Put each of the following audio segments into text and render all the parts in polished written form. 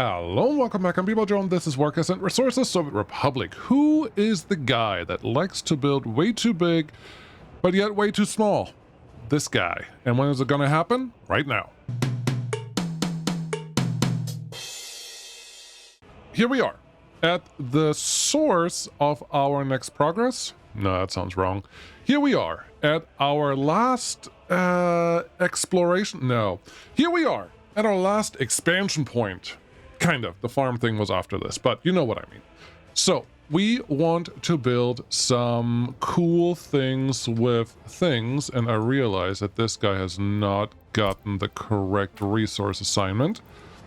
Hello and welcome back. I'm Joe and this is Workers and Resources Soviet Republic. Who is the guy that likes to build way too big, but yet way too small? This guy. And when is it going to happen? Right now. Here we are at the source of our next progress. No, that sounds wrong. Here we are at our last exploration. No, here we are at our last expansion point. Kind of. The farm thing was after this, but you know what I mean. So we want to build some cool things with things, and I realize that this guy has not gotten the correct resource assignment.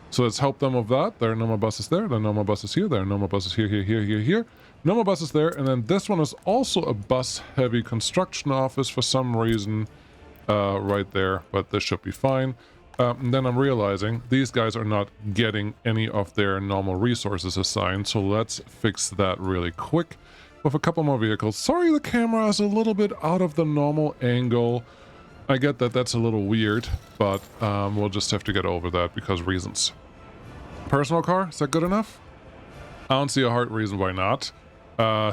So let's help them with that. There are no more buses there. There are no more buses here. There are no more buses here, here, here, here, here. No more buses there. And then this one is also a bus-heavy construction office for some reason right there, but this should be fine. And then I'm realizing these guys are not getting any of their normal resources assigned, so let's fix that really quick with a couple more vehicles. Sorry the camera is a little bit out of the normal angle. I get that that's a little weird, but we'll just have to get over that because reasons. Personal car, is that good enough? I don't see a hard reason why not.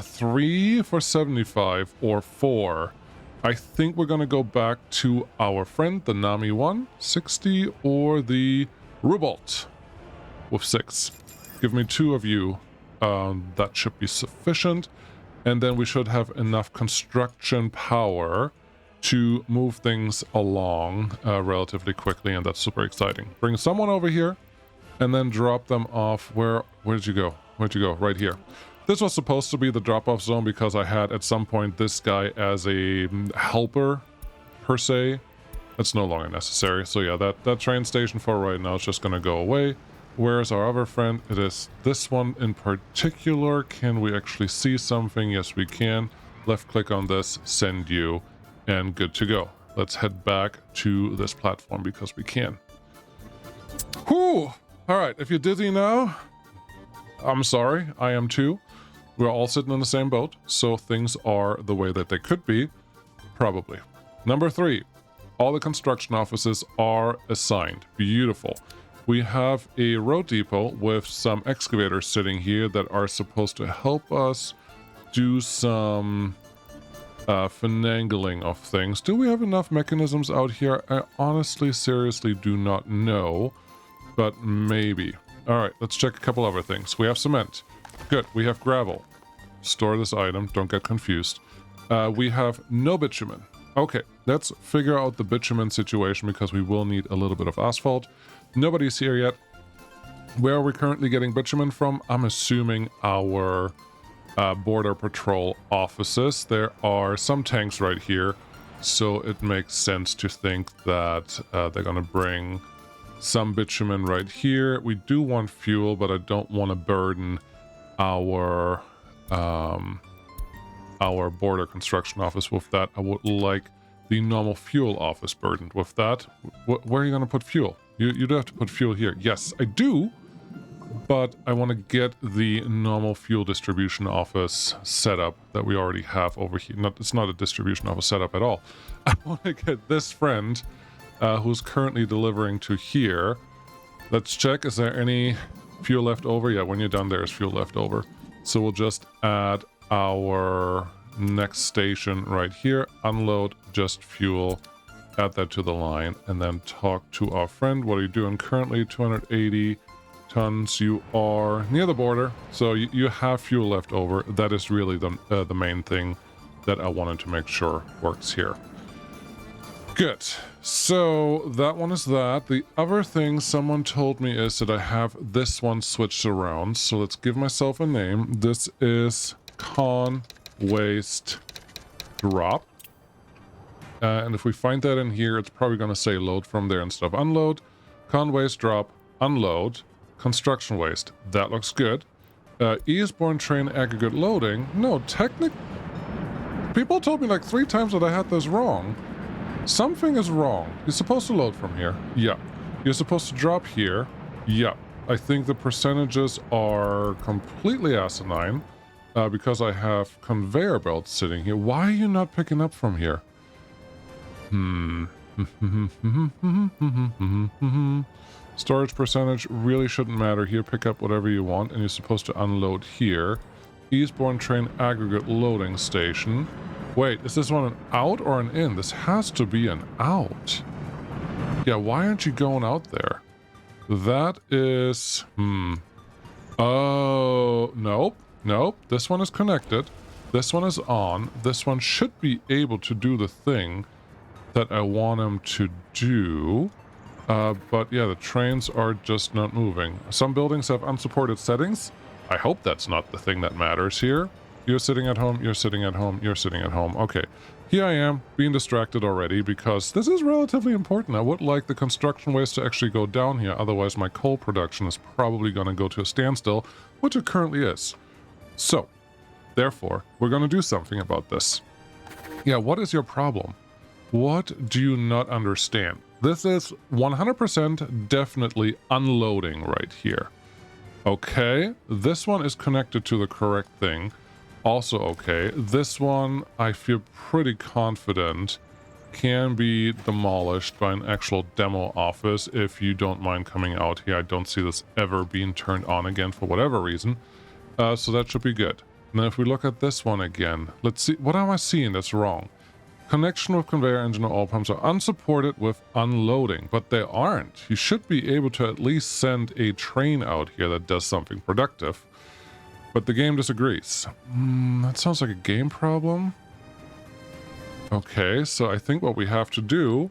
3 for 75 or 4. I think we're going to go back to our friend, the Nami 160 or the Rubolt with 6. Give me 2 of you. That should be sufficient. And then we should have enough construction power to move things along relatively quickly, and that's super exciting. Bring someone over here and then drop them off. Where did you go? Where'd you go? Right here. This was supposed to be the drop-off zone because I had at some point this guy as a helper, per se. That's no longer necessary. So yeah, that train station for right now is just going to go away. Where's our other friend? It is this one in particular. Can we actually see something? Yes, we can. Left-click on this, send you, and good to go. Let's head back to this platform because we can. Whew! All right, if you're dizzy now, I'm sorry. I am too. We're all sitting in the same boat, so things are the way that they could be. Probably. Number 3. All the construction offices are assigned. Beautiful. We have a road depot with some excavators sitting here that are supposed to help us do some finagling of things. Do we have enough mechanisms out here? I honestly, seriously do not know, but maybe. All right, let's check a couple other things. We have cement. Good. We have gravel. Store this item. Don't get confused. We have no bitumen. Okay, let's figure out the bitumen situation because we will need a little bit of asphalt. Nobody's here yet. Where are we currently getting bitumen from? I'm assuming our border patrol offices. There are some tanks right here, so it makes sense to think that they're going to bring some bitumen right here. We do want fuel, but I don't want to burden our border construction office with that. I would like the normal fuel office burdened with that. Where are you going to put fuel? You do have to put fuel here. Yes, I do, but I want to get the normal fuel distribution office setup that we already have over here. It's not a distribution office setup at all. I want to get this friend who's currently delivering to here. Let's check. Is there any fuel left over? Yeah, when you're done, there's fuel left over. So we'll just add our next station right here. Unload just fuel. Add that to the line and then talk to our friend. What are you doing currently? 280 tons. You are near the border, so you have fuel left over. That is really the main thing that I wanted to make sure works here. Good. So that one is that. The other thing someone told me is that I have this one switched around. So let's give myself a name. This is con waste drop. And if we find that in here, it's probably going to say load from there instead of unload. Con waste drop, unload, construction waste. That looks good. Eastbourne train aggregate loading. No, people told me like 3 times that I had this wrong. Something is wrong. You're supposed to load from here. Yeah. You're supposed to drop here. Yeah. I think the percentages are completely asinine because I have conveyor belts sitting here. Why are you not picking up from here? Storage percentage really shouldn't matter here. Pick up whatever you want, and you're supposed to unload here. Eastbourne train aggregate loading station. Wait, is this one an out or an in? This has to be an out. Yeah, why aren't you going out there? That is... Oh, nope. Nope. This one is connected. This one is on. This one should be able to do the thing that I want him to do. But yeah, the trains are just not moving. Some buildings have unsupported settings. I hope that's not the thing that matters here. You're sitting at home, you're sitting at home, you're sitting at home. Okay, here I am, being distracted already because this is relatively important. I would like the construction waste to actually go down here, otherwise my coal production is probably going to go to a standstill, which it currently is. So, therefore, we're going to do something about this. Yeah, what is your problem? What do you not understand? This is 100% definitely unloading right here. Okay, this one is connected to the correct thing. Also okay. This one, I feel pretty confident, can be demolished by an actual demo office if you don't mind coming out here. I don't see this ever being turned on again for whatever reason. So that should be good. Now if we look at this one again, let's see, what am I seeing that's wrong? Connection with conveyor engine or oil pumps are unsupported with unloading, but they aren't. You should be able to at least send a train out here that does something productive. But the game disagrees. That sounds like a game problem. Okay, so I think what we have to do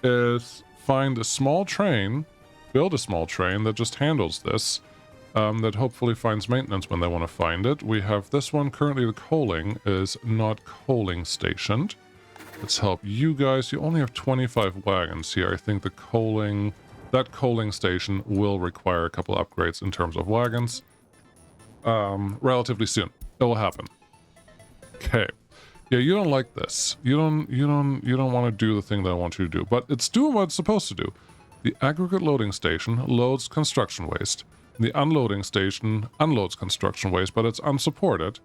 is find a small train, build a small train that just handles this, that hopefully finds maintenance when they want to find it. We have this one. Currently the coaling is not coaling stationed. Let's help you guys. You only have 25 wagons here. I think the coaling, that coaling station will require a couple upgrades in terms of wagons. Relatively soon. It will happen. Okay. Yeah, you don't like this. You don't want to do the thing that I want you to do, but it's doing what it's supposed to do. The aggregate loading station loads construction waste. The unloading station unloads construction waste, but it's unsupported.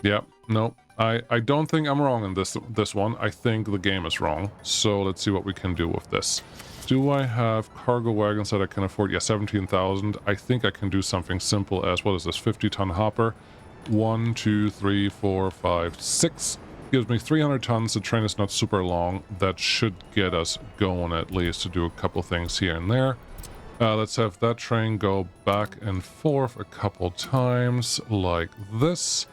Yeah, no, I don't think I'm wrong in this one. I think the game is wrong. So let's see what we can do with this. Do I have cargo wagons that I can afford? Yeah, 17,000. I think I can do something simple as, what is this, 50-ton hopper? 1, 2, 3, 4, 5, 6. Gives me 300 tons. The train is not super long. That should get us going at least to do a couple things here and there. Let's have that train go back and forth a couple times like this.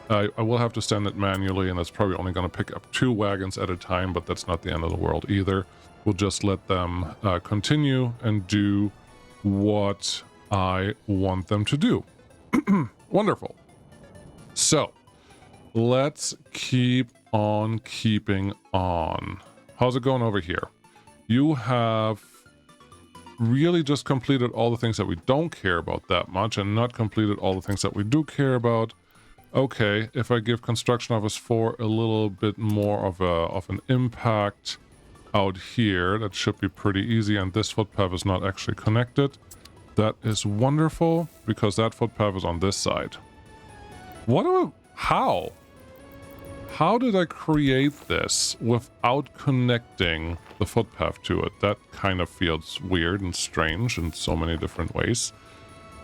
I will have to send it manually, and that's probably only going to pick up 2 wagons at a time, but that's not the end of the world either. We'll just let them continue and do what I want them to do. Wonderful. So, let's keep on keeping on. How's it going over here? You have really just completed all the things that we don't care about that much, and not completed all the things that we do care about. Okay, if I give construction office 4 a little bit more of an impact out here, that should be pretty easy, and this footpath is not actually connected. That is wonderful, because that footpath is on this side. How did I create this without connecting the footpath to it? That kind of feels weird and strange in so many different ways.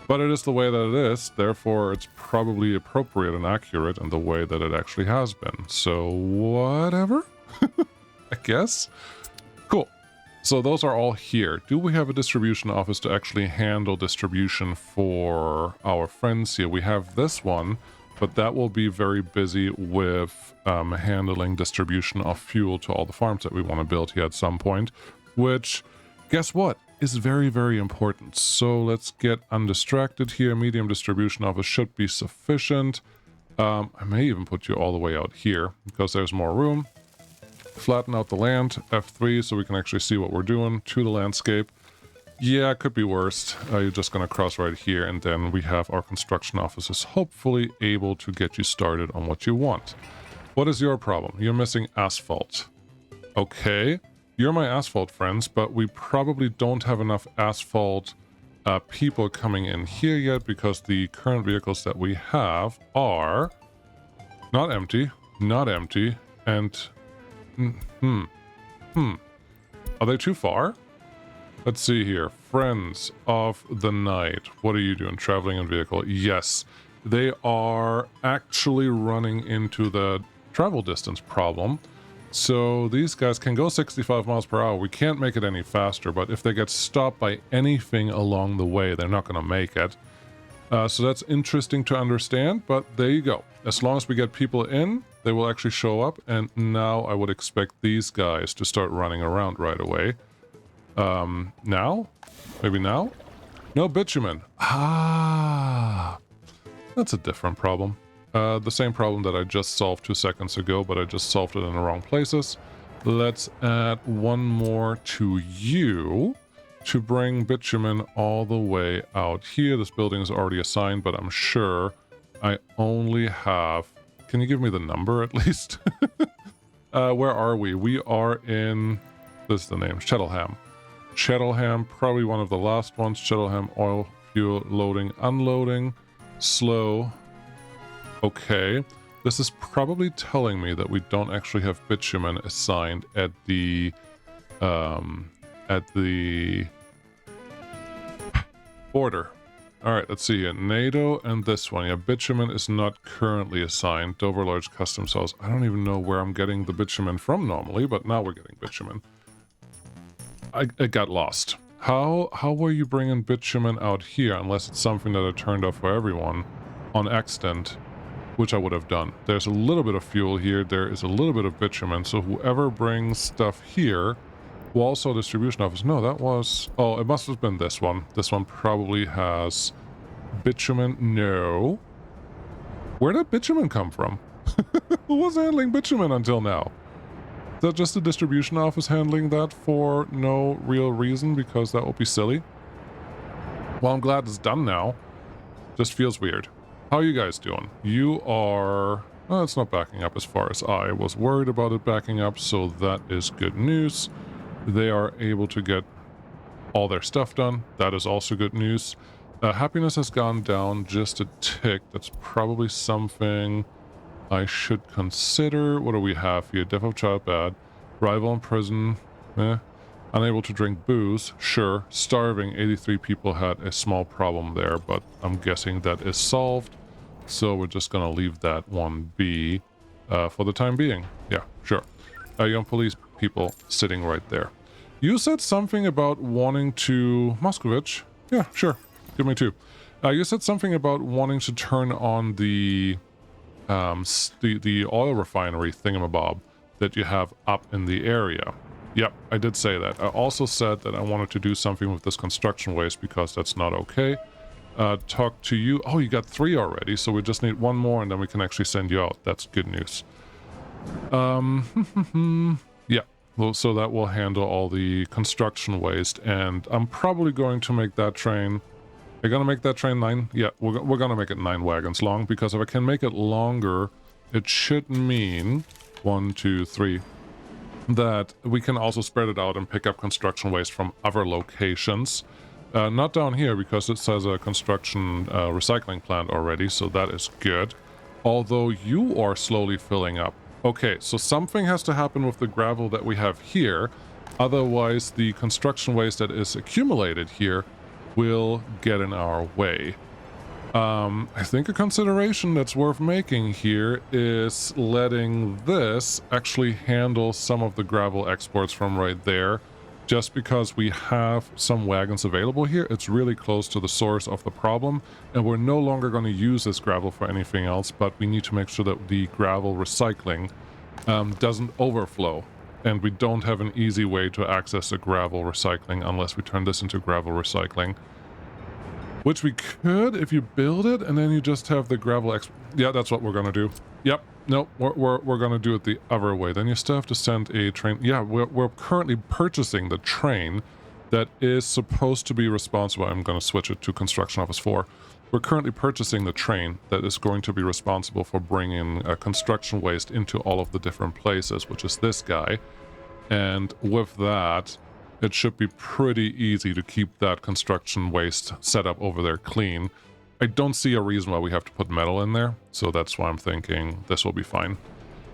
But it is the way that it is, therefore it's probably appropriate and accurate in the way that it actually has been. So, whatever? I guess? Cool. So those are all here. Do we have a distribution office to actually handle distribution for our friends here? We have this one, but that will be very busy with handling distribution of fuel to all the farms that we want to build here at some point, which, guess what? Is very, very important. So let's get undistracted here. Medium distribution office should be sufficient. I may even put you all the way out here because there's more room. Flatten out the land, F3, so we can actually see what we're doing to the landscape. Yeah, it could be worse. You're just going to cross right here, and then we have our construction offices hopefully able to get you started on what you want. What is your problem? You're missing asphalt. Okay. You're my asphalt friends, but we probably don't have enough asphalt people coming in here yet, because the current vehicles that we have are not empty, and Are they too far? Let's see here. Friends of the night. What are you doing? Traveling in vehicle. Yes. They are actually running into the travel distance problem. So these guys can go 65 miles per hour. We can't make it any faster, but if they get stopped by anything along the way, they're not going to make it. So that's interesting to understand, but there you go. As long as we get people in, they will actually show up, and now I would expect these guys to start running around right away. Now? Maybe now? No bitumen. Ah, that's a different problem. The same problem that I just solved 2 seconds ago, but I just solved it in the wrong places. Let's add one more to you to bring bitumen all the way out here. This building is already assigned, but I'm sure I only have... Can you give me the number at least? Where are we? We are in... This is the name. Chettleham. Chettleham, probably one of the last ones. Chettleham, oil, fuel, loading, unloading, slow. Okay. This is probably telling me that we don't actually have bitumen assigned at the border. Alright, let's see here. NATO and this one. Yeah, bitumen is not currently assigned. Dover Large Customs House. I don't even know where I'm getting the bitumen from normally, but now we're getting bitumen. I got lost. How were you bringing bitumen out here, unless it's something that I turned off for everyone on accident, which I would have done. There's a little bit of fuel here. There is a little bit of bitumen, so whoever brings stuff here... Walsall Distribution Office. No, that was... Oh, it must have been this one. This one probably has bitumen. No. Where did bitumen come from? Who was handling bitumen until now? Is that just the distribution office handling that for no real reason? Because that would be silly. Well, I'm glad it's done now. Just feels weird. How are you guys doing? You are... Oh, it's not backing up as far as I was worried about it backing up, so that is good news. They are able to get all their stuff done. That is also good news. Happiness has gone down just a tick. That's probably something I should consider. What do we have here? Death of child, bad. Rival in prison, Unable to drink booze, sure. Starving, 83 people had a small problem there, but I'm guessing that is solved. So we're just gonna leave that one be for the time being. Yeah, sure. Young police people sitting right there. You said something about wanting to... Moscovich? Yeah, sure. Give me 2. You said something about wanting to turn on the oil refinery thingamabob that you have up in the area. Yep, I did say that. I also said that I wanted to do something with this construction waste because that's not okay. Talk to you. Oh, you got 3 already, so we just need 1 more and then we can actually send you out. That's good news. Yeah, well, so that will handle all the construction waste, and I'm probably going to make that train... Are you gonna make that train 9? Yeah, we're gonna make it 9 wagons long, because if I can make it longer, it should mean 1, 2, 3 that we can also spread it out and pick up construction waste from other locations. Not down here, because it says a construction recycling plant already, so that is good. Although you are slowly filling up. Okay, so something has to happen with the gravel that we have here. Otherwise, the construction waste that is accumulated here will get in our way. I think a consideration that's worth making here is letting this actually handle some of the gravel exports from right there. Just because we have some wagons available here, it's really close to the source of the problem, and we're no longer going to use this gravel for anything else, but we need to make sure that the gravel recycling doesn't overflow, and we don't have an easy way to access the gravel recycling unless we turn this into gravel recycling. Which we could if you build it, and then you just have the gravel yeah, that's what we're going to do. Yep. Nope, we're going to do it the other way. Then you still have to send a train. Yeah, we're currently purchasing the train that is supposed to be responsible. I'm going to switch it to Construction Office 4. We're currently purchasing the train that is going to be responsible for bringing construction waste into all of the different places, which is this guy. And with that, it should be pretty easy to keep that construction waste set up over there clean. I don't see a reason why we have to put metal in there, so that's why I'm thinking this will be fine.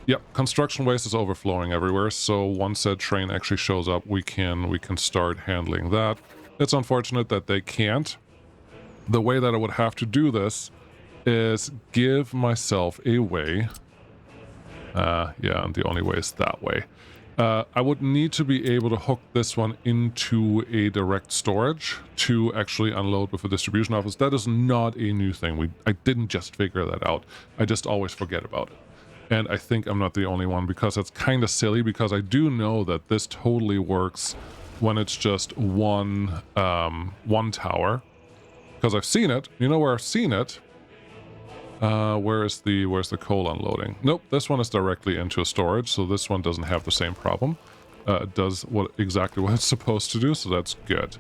Yep, construction waste is overflowing everywhere, so once that train actually shows up, we can start handling that. It's unfortunate that they can't. The way that I would have to do this is give myself a way. Yeah, and the only way is that way. I would need to be able to hook this one into a direct storage to actually unload with a distribution office. That is not a new thing. I didn't just figure that out. I just always forget about it. And I think I'm not the only one, because it's kind of silly, because I do know that this totally works when it's just one tower. Because I've seen it. You know where I've seen it? Where's the coal unloading? Nope, this one is directly into a storage, so this one doesn't have the same problem. It does exactly what it's supposed to do, so that's good.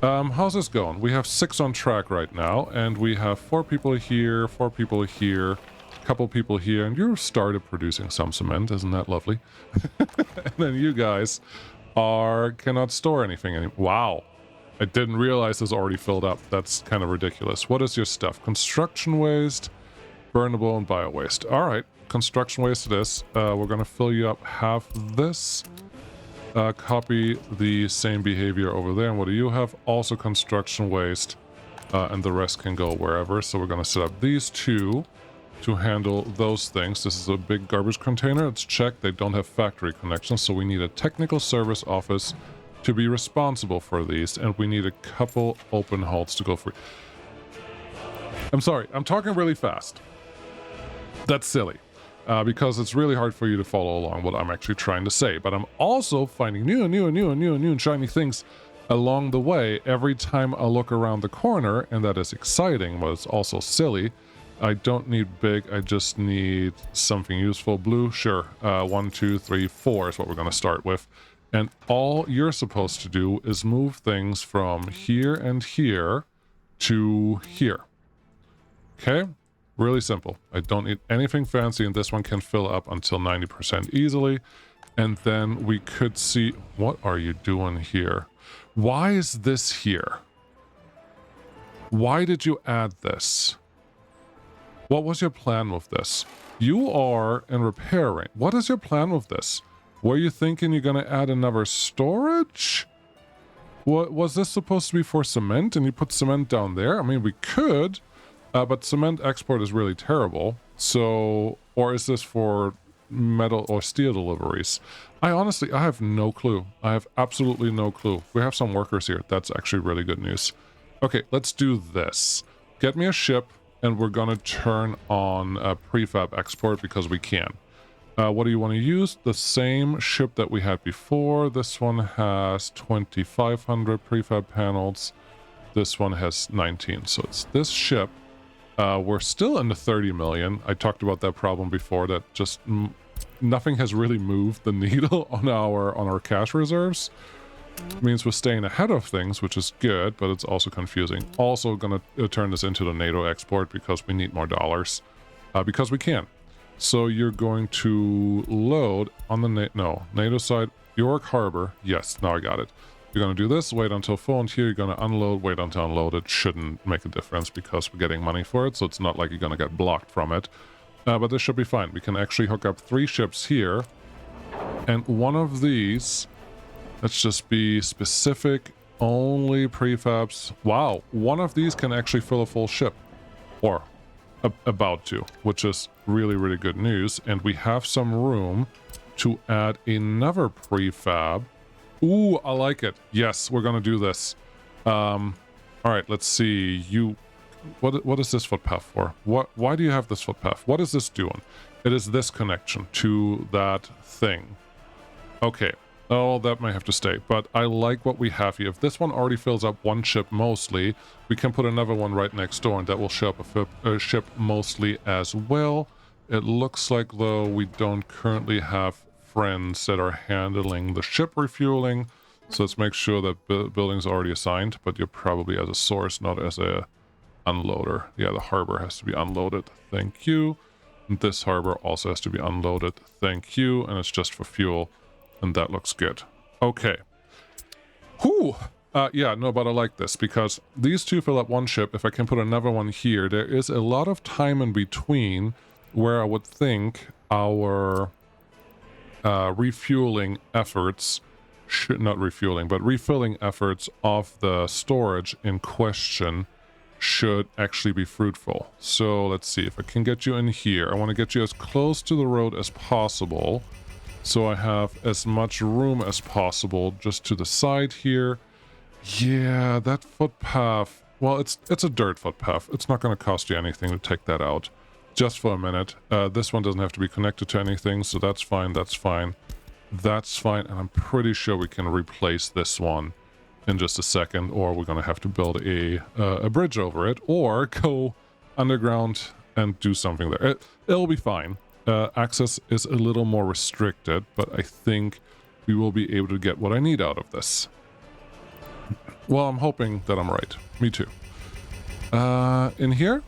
How's this going? We have 6 on track right now, and we have 4 people here, 4 people here, a couple people here, and you started producing some cement. Isn't that lovely? And then you guys cannot store anything anymore. Wow. I didn't realize this already filled up. That's kind of ridiculous. What is your stuff? Construction waste, burnable, and bio waste. All right, construction waste it is. We're going to fill you up half this. Copy the same behavior over there. And what do you have? Also construction waste, and the rest can go wherever. So we're going to set up these 2 to handle those things. This is a big garbage container. It's checked. They don't have factory connections, so we need a technical service office to be responsible for these, and we need a couple open halts to go for. I'm sorry, I'm talking really fast. That's silly, because it's really hard for you to follow along what I'm actually trying to say, but I'm also finding new and shiny things along the way every time I look around the corner, and that is exciting, but it's also silly. I don't need big, I just need something useful. Blue, sure. 1, 2, 3, 4 is what we're going to start with. And all you're supposed to do is move things from here and here to here. Okay? Really simple. I don't need anything fancy, and this one can fill up until 90% easily. And then we could see... What are you doing here? Why is this here? Why did you add this? What was your plan with this? You are in repairing. What is your plan with this? Were you thinking you're going to add another storage? What was this supposed to be for cement, and you put cement down there? I mean, we could, but cement export is really terrible. So, or is this for metal or steel deliveries? I have no clue. I have absolutely no clue. We have some workers here. That's actually really good news. Okay, let's do this. Get me a ship, and we're going to turn on prefab export because we can. What do you want to use? The same ship that we had before. This one has 2,500 prefab panels. This one has 19. So it's this ship. We're still in the 30 million. I talked about that problem before, that just nothing has really moved the needle on our cash reserves. It means we're staying ahead of things, which is good, but it's also confusing. Also gonna turn this into the NATO export because we need more dollars. Because we can. So you're going to load on the NATO side, York Harbor. Yes, now I got it. You're going to do this, wait until full, and here you're going to unload, wait until unload. It shouldn't make a difference because we're getting money for it, so it's not like you're going to get blocked from it. But this should be fine. We can actually hook up 3 ships here, and one of these, let's just be specific, only prefabs. Wow, one of these can actually fill a full ship, or about to, which is really, really good news. And we have some room to add another prefab. Ooh, I like it. Yes, we're gonna do this. All right, let's see. What is this footpath for? Why do you have this footpath? What is this doing? It is this connection to that thing. Okay. Oh, that may have to stay, but I like what we have here. If this one already fills up one ship mostly, we can put another one right next door, and that will show up a ship mostly as well. It looks like, though, we don't currently have friends that are handling the ship refueling, so let's make sure that building's already assigned, but you're probably as a source, not as a unloader. Yeah, the harbor has to be unloaded. Thank you. And this harbor also has to be unloaded. Thank you. And it's just for fuel. And that looks good. Okay. Whew. Yeah, no, but I like this because these 2 fill up one ship. If I can put another one here, there is a lot of time in between where I would think our refueling efforts not refueling, but refilling efforts of the storage in question should actually be fruitful. So let's see if I can get you in here. I want to get you as close to the road as possible, so I have as much room as possible just to the side here. Yeah, that footpath, well, it's a dirt footpath. It's not going to cost you anything to take that out just for a minute. This one doesn't have to be connected to anything, so that's fine, that's fine. That's fine, and I'm pretty sure we can replace this one in just a second, or we're going to have to build a bridge over it, or go underground and do something there. It'll be fine. Access is a little more restricted, but I think we will be able to get what I need out of this. Well, I'm hoping that I'm right. Me too. In here?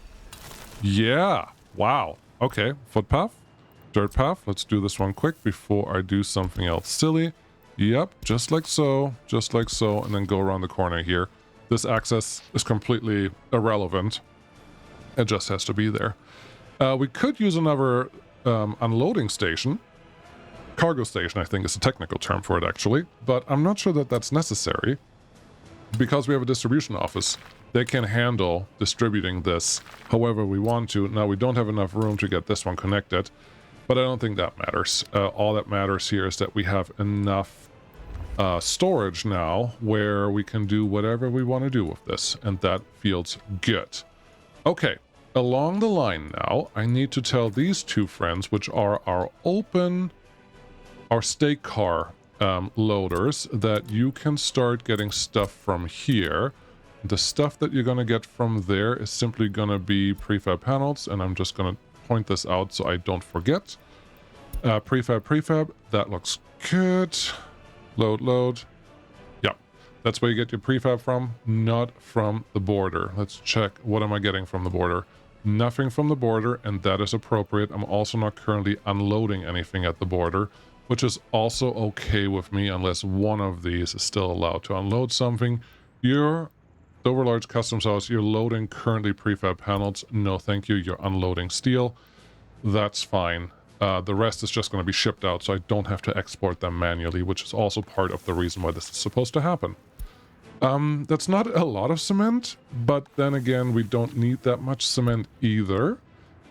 Yeah. Wow. Okay. Footpath. Dirt path. Let's do this one quick before I do something else silly. Yep. Just like so. Just like so. And then go around the corner here. This access is completely irrelevant. It just has to be there. We could use another unloading station. Cargo station, I think, is a technical term for it, actually. But I'm not sure that that's necessary. Because we have a distribution office, they can handle distributing this however we want to. Now, we don't have enough room to get this one connected, but I don't think that matters. All that matters here is that we have enough storage now where we can do whatever we want to do with this, and that feels good. Okay, along the line now, I need to tell these two friends, which are our stake car loaders, that you can start getting stuff from here. The stuff that you're going to get from there is simply going to be prefab panels, and I'm just going to point this out so I don't forget. Prefab, that looks good. Load. Yeah, that's where you get your prefab from, not from the border. Let's check, what am I getting from the border? Nothing from the border, and that is appropriate. I'm also not currently unloading anything at the border, which is also okay with me unless one of these is still allowed to unload something. Your Overlarge Customs House, you're loading currently prefab panels. No, thank you. You're unloading steel. That's fine. The rest is just going to be shipped out, so I don't have to export them manually, which is also part of the reason why this is supposed to happen. That's not a lot of cement, but then again, we don't need that much cement either.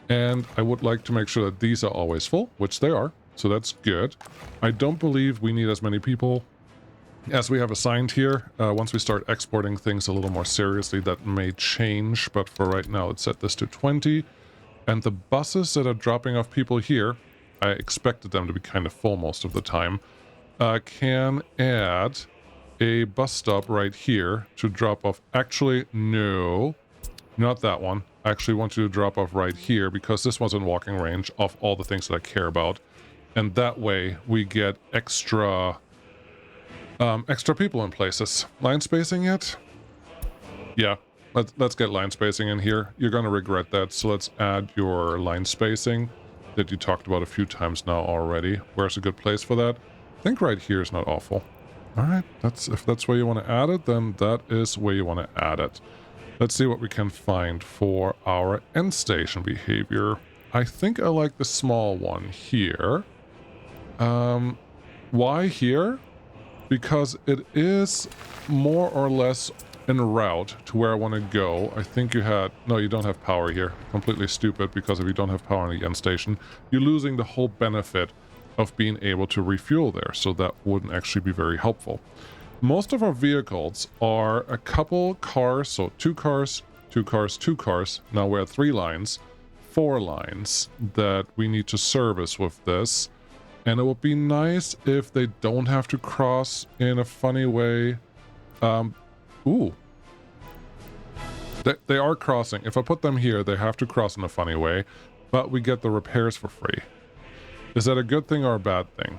And I would like to make sure that these are always full, which they are. So that's good. I don't believe we need as many people as we have assigned here. Once we start exporting things a little more seriously, that may change. But for right now, let's set this to 20. And the buses that are dropping off people here, I expected them to be kind of full most of the time, can add a bus stop right here to drop off. Actually, no, not that one. I actually want you to drop off right here because this one's in walking range of all the things that I care about. And that way we get extra people in places. Line spacing yet? Yeah, let's get line spacing in here. You're going to regret that, so let's add your line spacing that you talked about a few times now already. Where's a good place for that? I think right here is not awful. All right, if that's where you want to add it, then that is where you want to add it. Let's see what we can find for our end station behavior. I think I like the small one here. Why here? Because it is more or less en route to where I want to go. I think you had... No, you don't have power here. Completely stupid, because if you don't have power in the end station, you're losing the whole benefit of being able to refuel there, so that wouldn't actually be very helpful. Most of our vehicles are a couple cars, so 2 cars, 2 cars, 2 cars. Now we're at 3 lines, 4 lines that we need to service with this. And it would be nice if they don't have to cross in a funny way. Ooh. They are crossing. If I put them here, they have to cross in a funny way. But we get the repairs for free. Is that a good thing or a bad thing?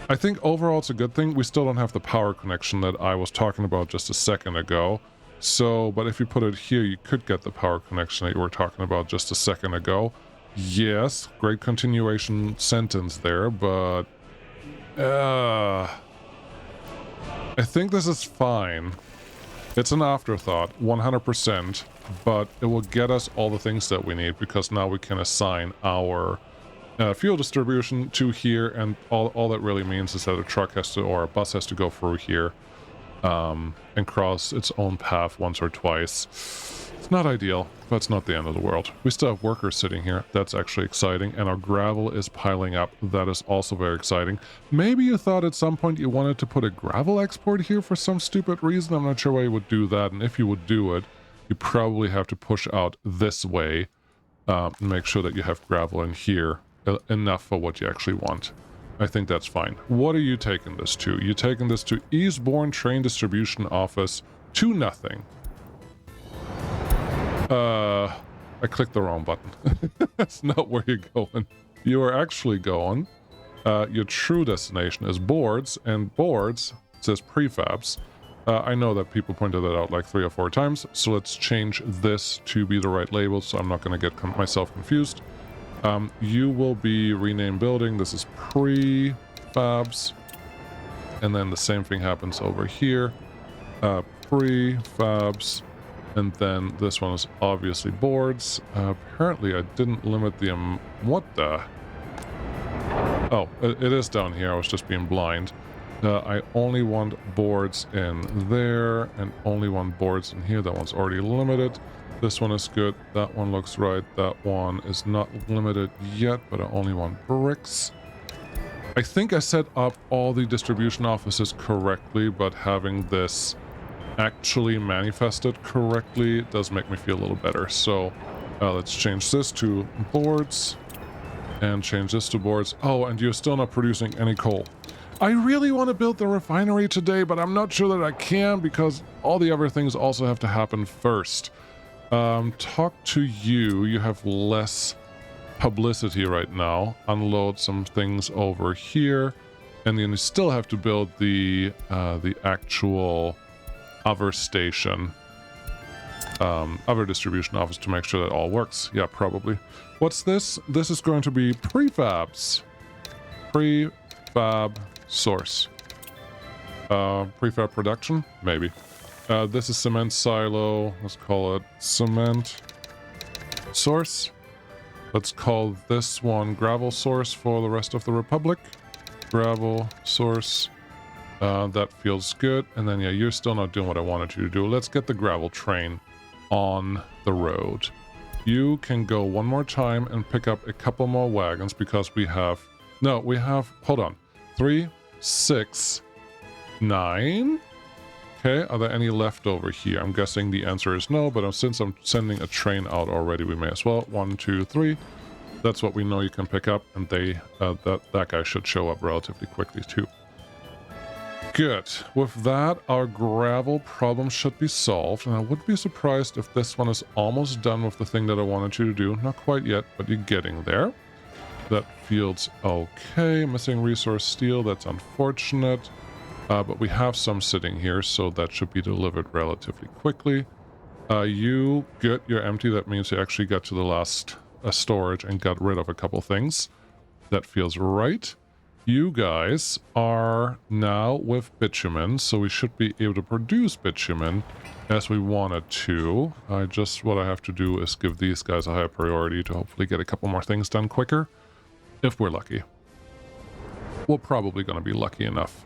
I think overall it's a good thing. We still don't have the power connection that I was talking about just a second ago. So, but if you put it here, you could get the power connection that you were talking about just a second ago. Yes, great continuation sentence there, but I think this is fine. It's an afterthought, 100%, but it will get us all the things that we need because now we can assign our fuel distribution to here, and all that really means is that a truck has to, or a bus has to go through here and cross its own path once or twice. It's not ideal, but it's not the end of the world. We still have workers sitting here. That's actually exciting, and our gravel is piling up. That is also very exciting. Maybe you thought at some point you wanted to put a gravel export here for some stupid reason. I'm not sure why you would do that, and if you would do it, you probably have to push out this way and make sure that you have gravel in here enough for what you actually want. I think that's fine. What are you taking this to? You're taking this to Eastbourne Train Distribution Office to nothing. I clicked the wrong button. That's not where you're going. You are actually going, your true destination is boards, and boards says prefabs. I know that people pointed that out like 3 or 4 times, so let's change this to be the right label so I'm not going to get myself confused. You will be renamed building. This is prefabs, and then the same thing happens over here. Prefabs, and then this one is obviously boards. Apparently I didn't limit the what the? Oh, it is down here. I was just being blind. I only want boards in there, and only want boards in here. That one's already limited. This one is good. That one looks right. That one is not limited yet, but I only want bricks. I think I set up all the distribution offices correctly, but having this actually manifested correctly does make me feel a little better. So let's change this to boards and change this to boards. Oh, and you're still not producing any coal. I really want to build the refinery today, but I'm not sure that I can because all the other things also have to happen first. Talk to you. You have less publicity right now. Unload some things over here, and then you still have to build the actual other station, other distribution office to make sure that all works. Yeah, probably. What's this? This is going to be prefabs. Prefab source. Prefab production? Maybe. This is cement silo. Let's call it cement source. Let's call this one gravel source for the rest of the republic. Gravel source. That feels good. And then, yeah, you're still not doing what I wanted you to do. Let's get the gravel train on the road. You can go one more time and pick up a couple more wagons because we have... No, we have... Hold on. 3, 6, 9... Okay, are there any left over here? I'm guessing the answer is no, but since I'm sending a train out already, we may as well. 1, 2, 3. That's what we know you can pick up, and that guy should show up relatively quickly too. Good. With that, our gravel problem should be solved, and I wouldn't be surprised if this one is almost done with the thing that I wanted you to do. Not quite yet, but you're getting there. That feels okay. Missing resource steel, that's unfortunate. But we have some sitting here, so that should be delivered relatively quickly. You good, you're empty. That means you actually got to the last storage and got rid of a couple things. That feels right. You guys are now with bitumen, so we should be able to produce bitumen as we wanted to. What I have to do is give these guys a higher priority to hopefully get a couple more things done quicker, if we're lucky. We're probably going to be lucky enough.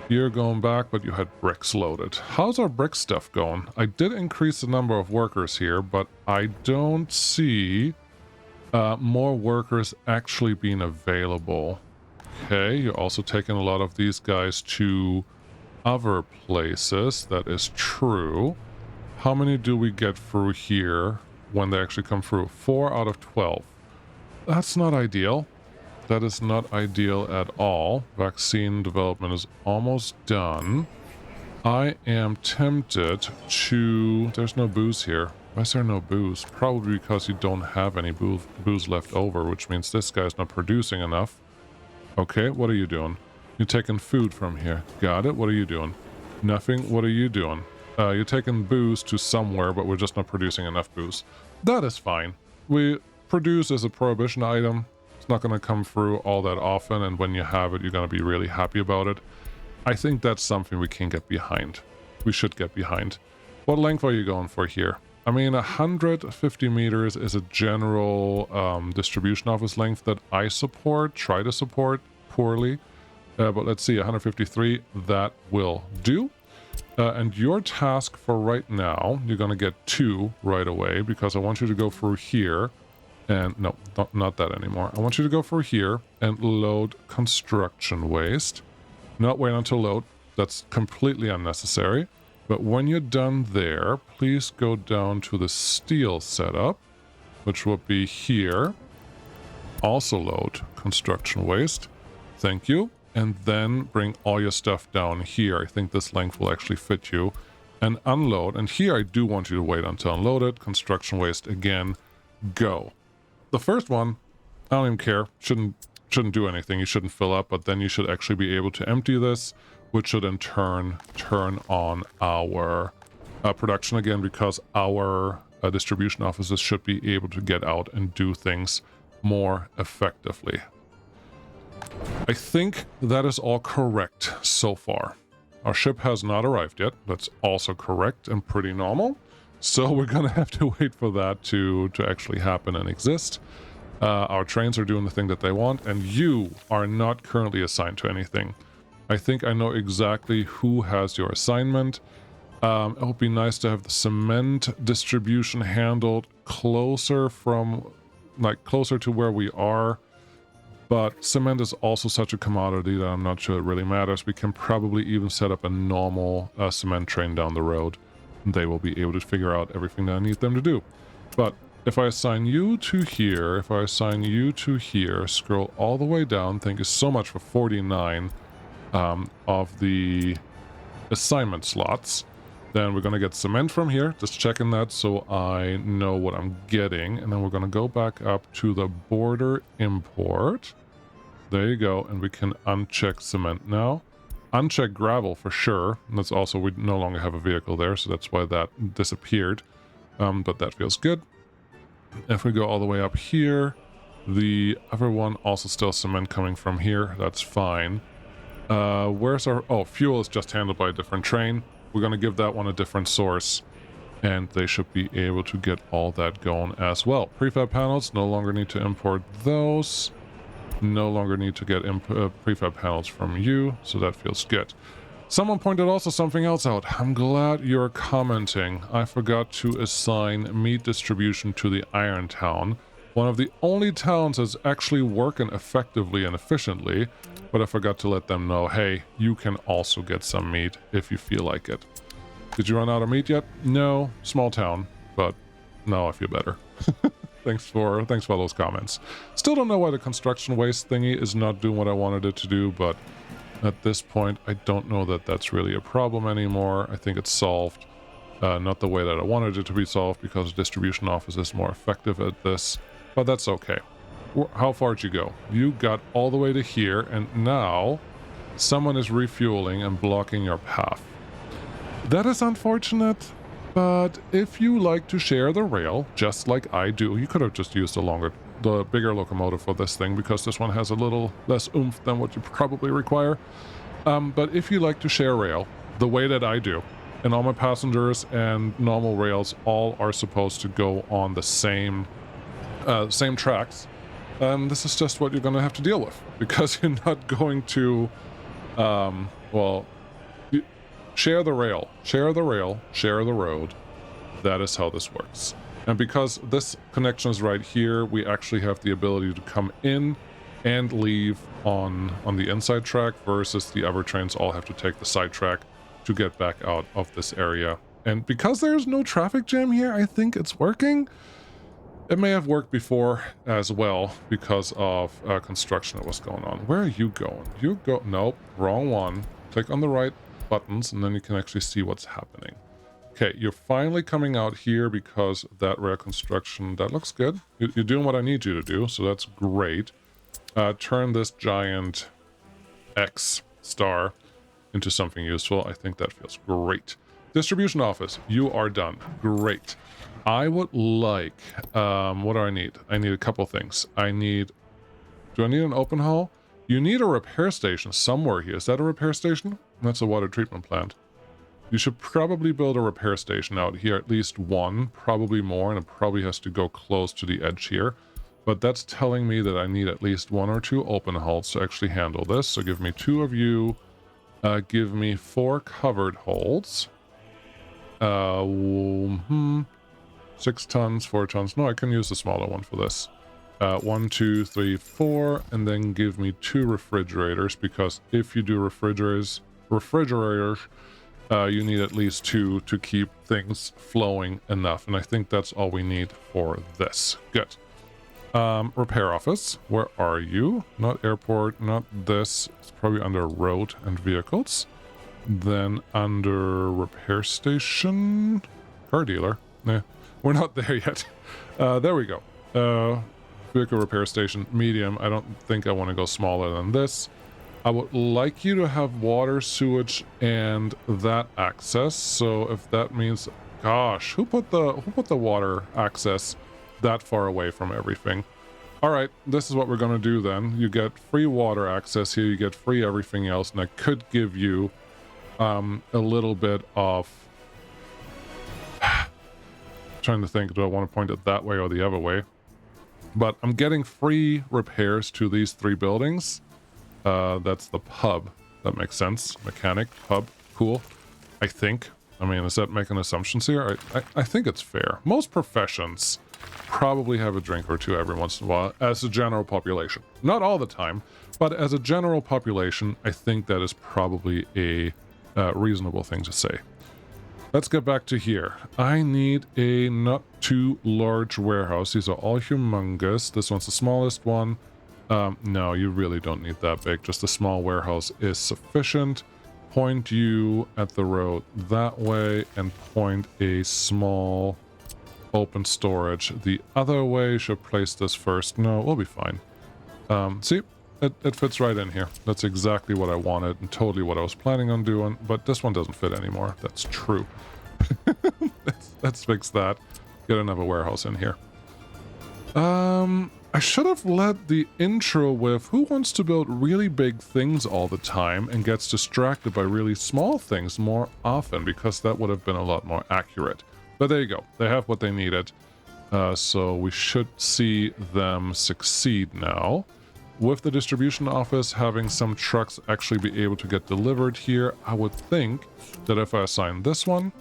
You're going back, but you had bricks loaded. How's our brick stuff going? I did increase the number of workers here, but I don't see more workers actually being available. Okay, you're also taking a lot of these guys to other places. That is true. How many do we get through here when they actually come through? 4 out of 12. That's not ideal. That is not ideal at all. Vaccine development is almost done. I am tempted to... There's no booze here. Why is there no booze? Probably because you don't have any booze left over, which means this guy's not producing enough. Okay, what are you doing? You're taking food from here. Got it. What are you doing? Nothing. What are you doing? You're taking booze to somewhere, but we're just not producing enough booze. That is fine. We produce as a prohibition item. It's not going to come through all that often, and when you have it, you're going to be really happy about it. I think that's something we can get behind. We should get behind. What length are you going for here? I mean, 150 meters is a general distribution office length that I support, try to support poorly. But let's see, 153, that will do. And your task for right now, you're going to get 2 right away, because I want you to go through here. And no, not that anymore. I want you to go through here and load construction waste. Not wait until load. That's completely unnecessary. But when you're done there, please go down to the steel setup, which will be here. Also load construction waste. Thank you. And then bring all your stuff down here. I think this length will actually fit you. And unload. And here I do want you to wait until unloaded. Construction waste again. Go. The first one, I don't even care. Shouldn't do anything. You shouldn't fill up, but then you should actually be able to empty this, which should in turn turn on our production again, because our distribution offices should be able to get out and do things more effectively. I think that is all correct so far. Our ship has not arrived yet. That's also correct and pretty normal. So we're gonna have to wait for that to actually happen and exist. Our trains are doing the thing that they want, and you are not currently assigned to anything. I think I know exactly who has your assignment. It would be nice to have the cement distribution handled closer to where we are. But cement is also such a commodity that I'm not sure it really matters. We can probably even set up a normal cement train down the road. They will be able to figure out everything that I need them to do. But if I assign you to here, if I assign you to here, scroll all the way down. Thank you so much for 49 of the assignment slots. Then we're going to get cement from here. Just checking that so I know what I'm getting. And then we're going to go back up to the border import. There you go. And we can uncheck cement now. Uncheck gravel for sure. And that's also, we no longer have a vehicle there, so that's why that disappeared. But that feels good. If we go all the way up here, the other one also still cement coming from here. That's fine. Where's our... Oh, fuel is just handled by a different train. We're going to give that one a different source. And they should be able to get all that going as well. Prefab panels, no longer need to import those. No longer need to get prefab panels from you, so that feels good. Someone pointed also something else out. I'm glad you're commenting. I forgot to assign meat distribution to the Iron Town. One of the only towns that's actually working effectively and efficiently, but I forgot to let them know, hey, you can also get some meat if you feel like it. Did you run out of meat yet? No, small town, but now I feel better. Thanks for those comments. Still don't know why the construction waste thingy is not doing what I wanted it to do, but at this point, I don't know that that's really a problem anymore. I think it's solved. Not the way that I wanted it to be solved, because distribution office is more effective at this, but that's okay. How far did you go? You got all the way to here, and now someone is refueling and blocking your path. That is unfortunate. But if you like to share the rail, just like I do, you could have just used the bigger locomotive for this thing, because this one has a little less oomph than what you probably require. But if you like to share rail, the way that I do, and all my passengers and normal rails all are supposed to go on the same tracks, this is just what you're going to have to deal with, because you're not going to, share the rail, share the road. That is how this works. And because this connection is right here, we actually have the ability to come in and leave on the inside track, versus the other trains all have to take the side track to get back out of this area. And because there's no traffic jam here, I think it's working. It may have worked before as well because of construction that was going on. Where are you going? Nope, wrong one. Click on the right buttons and then you can actually see what's happening. Okay, you're finally coming out here because that rail construction, that looks good. You're doing what I need you to do, so that's great. Turn this giant X star into something useful. I think that feels great. Distribution office, you are done. Great. I would like, what do I need? I need a couple things. Do I need an open haul? You need a repair station somewhere here. Is that a repair station? That's a water treatment plant. You should probably build a repair station out here, at least one, probably more, and it probably has to go close to the edge here. But that's telling me that I need at least 1 or 2 open hulls to actually handle this. So give me 2 of you, give me 4 covered holds. 6 tons, 4 tons. No, I can use the smaller one for this. 1, 2, 3, 4, and then give me 2 refrigerators, because if you do refrigerators, you need at least 2 to keep things flowing enough, and I think that's all we need for this. Good. Repair office, where are you? Not airport, not this. It's probably under road and vehicles. Then under repair station, car dealer. Nah, we're not there yet. There we go. Vehicle repair station, medium. I don't think I want to go smaller than this. I would like you to have water, sewage, and that access. So if that means, gosh, who put the water access that far away from everything? All right, this is what we're gonna do then. You get free water access here. You get free everything else, and I could give you a little bit of. Trying to think, do I want to point it that way or the other way? But I'm getting free repairs to these 3 buildings. That's the pub. That makes sense. Mechanic, pub, cool. I think. I mean, is that making assumptions here? I think it's fair. Most professions probably have a drink or two every once in a while as a general population. Not all the time, but as a general population, I think that is probably a reasonable thing to say. Let's get back to here. I need a not too large warehouse. These are all humongous. This one's the smallest one. No, you really don't need that big. Just a small warehouse is sufficient. Point you at the road that way and point a small open storage the other way. Should place this first. No, we'll be fine. See, it fits right in here. That's exactly what I wanted and totally what I was planning on doing, but this one doesn't fit anymore. That's true. let's fix that. Get another warehouse in here. I should have led the intro with who wants to build really big things all the time and gets distracted by really small things more often, because that would have been a lot more accurate. But there you go. They have what they needed. So we should see them succeed now. With the distribution office having some trucks actually be able to get delivered here, I would think that if I assign this one,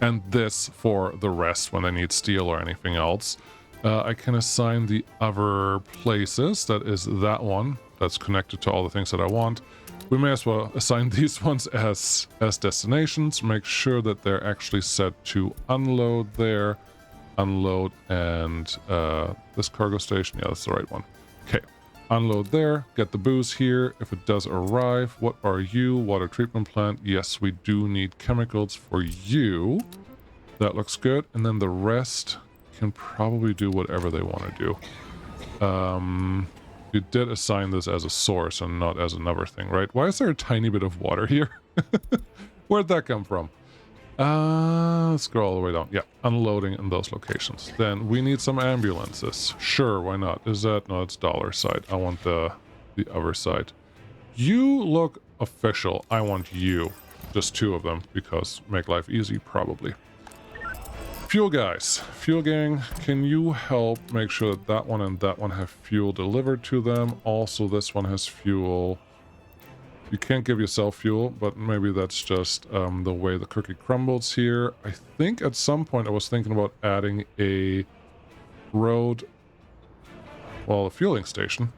and this for the rest when they need steel or anything else, I can assign the other places. That is that one that's connected to all the things that I want. We may as well assign these ones as destinations. Make sure that they're actually set to unload there. Unload and this cargo station. Yeah, that's the right one. Okay. Unload there. Get the booze here. If it does arrive, what are you? Water treatment plant. Yes, we do need chemicals for you. That looks good. And then the rest can probably do whatever they want to do. You did assign this as a source and not as another thing, right? Why is there a tiny bit of water here? Where'd that come from? Let's go all the way down. Yeah, unloading in those locations. Then we need some ambulances. Sure, why not? Is that... No, it's dollar side. I want the other side. You look official. I want you. Just 2 of them, because make life easy, probably. Fuel guys. Fuel gang, can you help make sure that that one and that one have fuel delivered to them? Also, this one has fuel. You can't give yourself fuel, but maybe that's just the way the cookie crumbles here. I think at some point I was thinking about adding a road, well, a fueling station.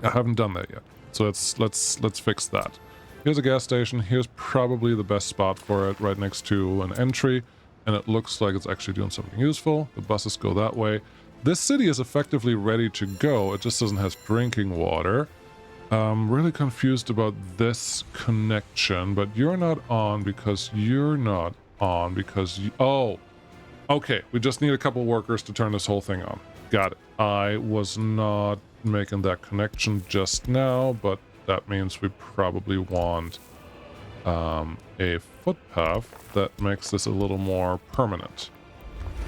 I haven't done that yet, so let's fix that. Here's a gas station. Here's probably the best spot for it, right next to an entry, and it looks like it's actually doing something useful. The buses go that way. This city is effectively ready to go. It just doesn't have drinking water. I'm really confused about this connection, but you're not on because you're not on because you... Oh, okay. We just need a couple workers to turn this whole thing on. Got it. I was not making that connection just now, but that means we probably want a footpath that makes this a little more permanent.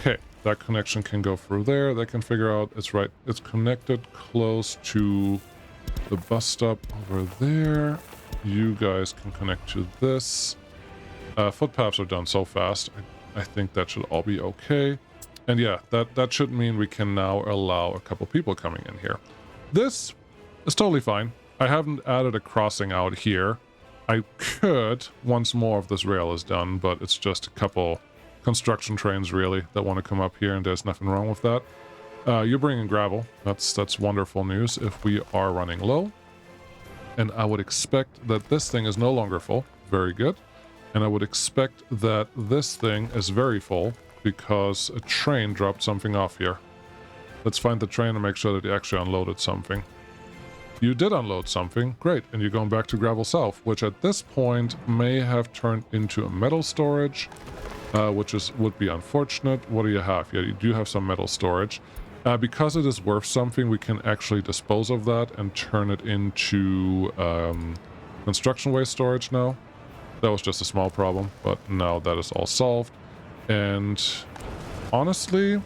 Okay, that connection can go through there. They can figure out it's right. It's connected close to the bus stop over there. You guys can connect to this. Footpaths are done so fast. I think that should all be okay. And yeah, that should mean we can now allow a couple people coming in here. This is totally fine. I haven't added a crossing out here. I could once more of this rail is done, but it's just a couple construction trains really that want to come up here, and there's nothing wrong with that. You're bringing gravel. That's wonderful news if we are running low. And I would expect that this thing is no longer full. Very good. And I would expect that this thing is very full because a train dropped something off here. Let's find the train and make sure that you actually unloaded something. You did unload something. Great. And you're going back to Gravel South, which at this point may have turned into a metal storage, which would be unfortunate. What do you have? Yeah, you do have some metal storage. Because it is worth something, we can actually dispose of that and turn it into construction waste storage now. That was just a small problem, but now that is all solved. And honestly,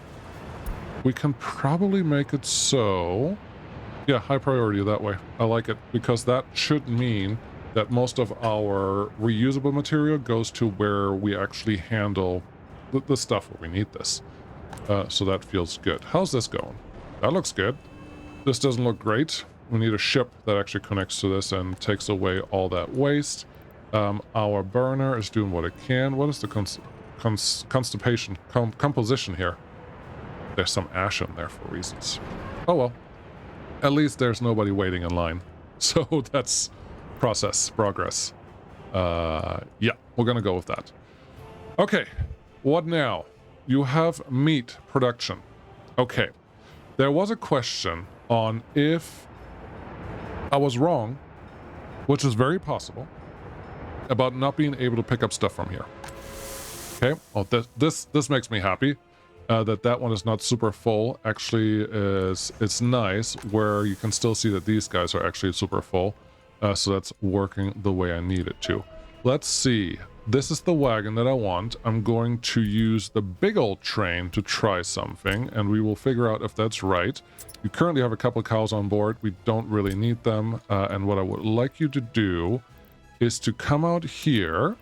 we can probably make it so... Yeah, high priority that way. I like it, because that should mean that most of our reusable material goes to where we actually handle the stuff where we need this. So that feels good. How's this going? That looks good. This doesn't look great. We need a ship that actually connects to this and takes away all that waste. Our burner is doing what it can. What is the composition here? There's some ash in there for reasons. Oh well. At least there's nobody waiting in line. So that's progress. Yeah, we're gonna go with that. Okay, what now? You have meat production. Okay, there was a question on if I was wrong, which is very possible, about not being able to pick up stuff from here. Okay, well this makes me happy. That one is not super full. Actually, it's nice where you can still see that these guys are actually super full. So that's working the way I need it to. Let's see. This is the wagon that I want. I'm going to use the big old train to try something, and we will figure out if that's right. You currently have a couple cows on board. We don't really need them. And what I would like you to do is to come out here,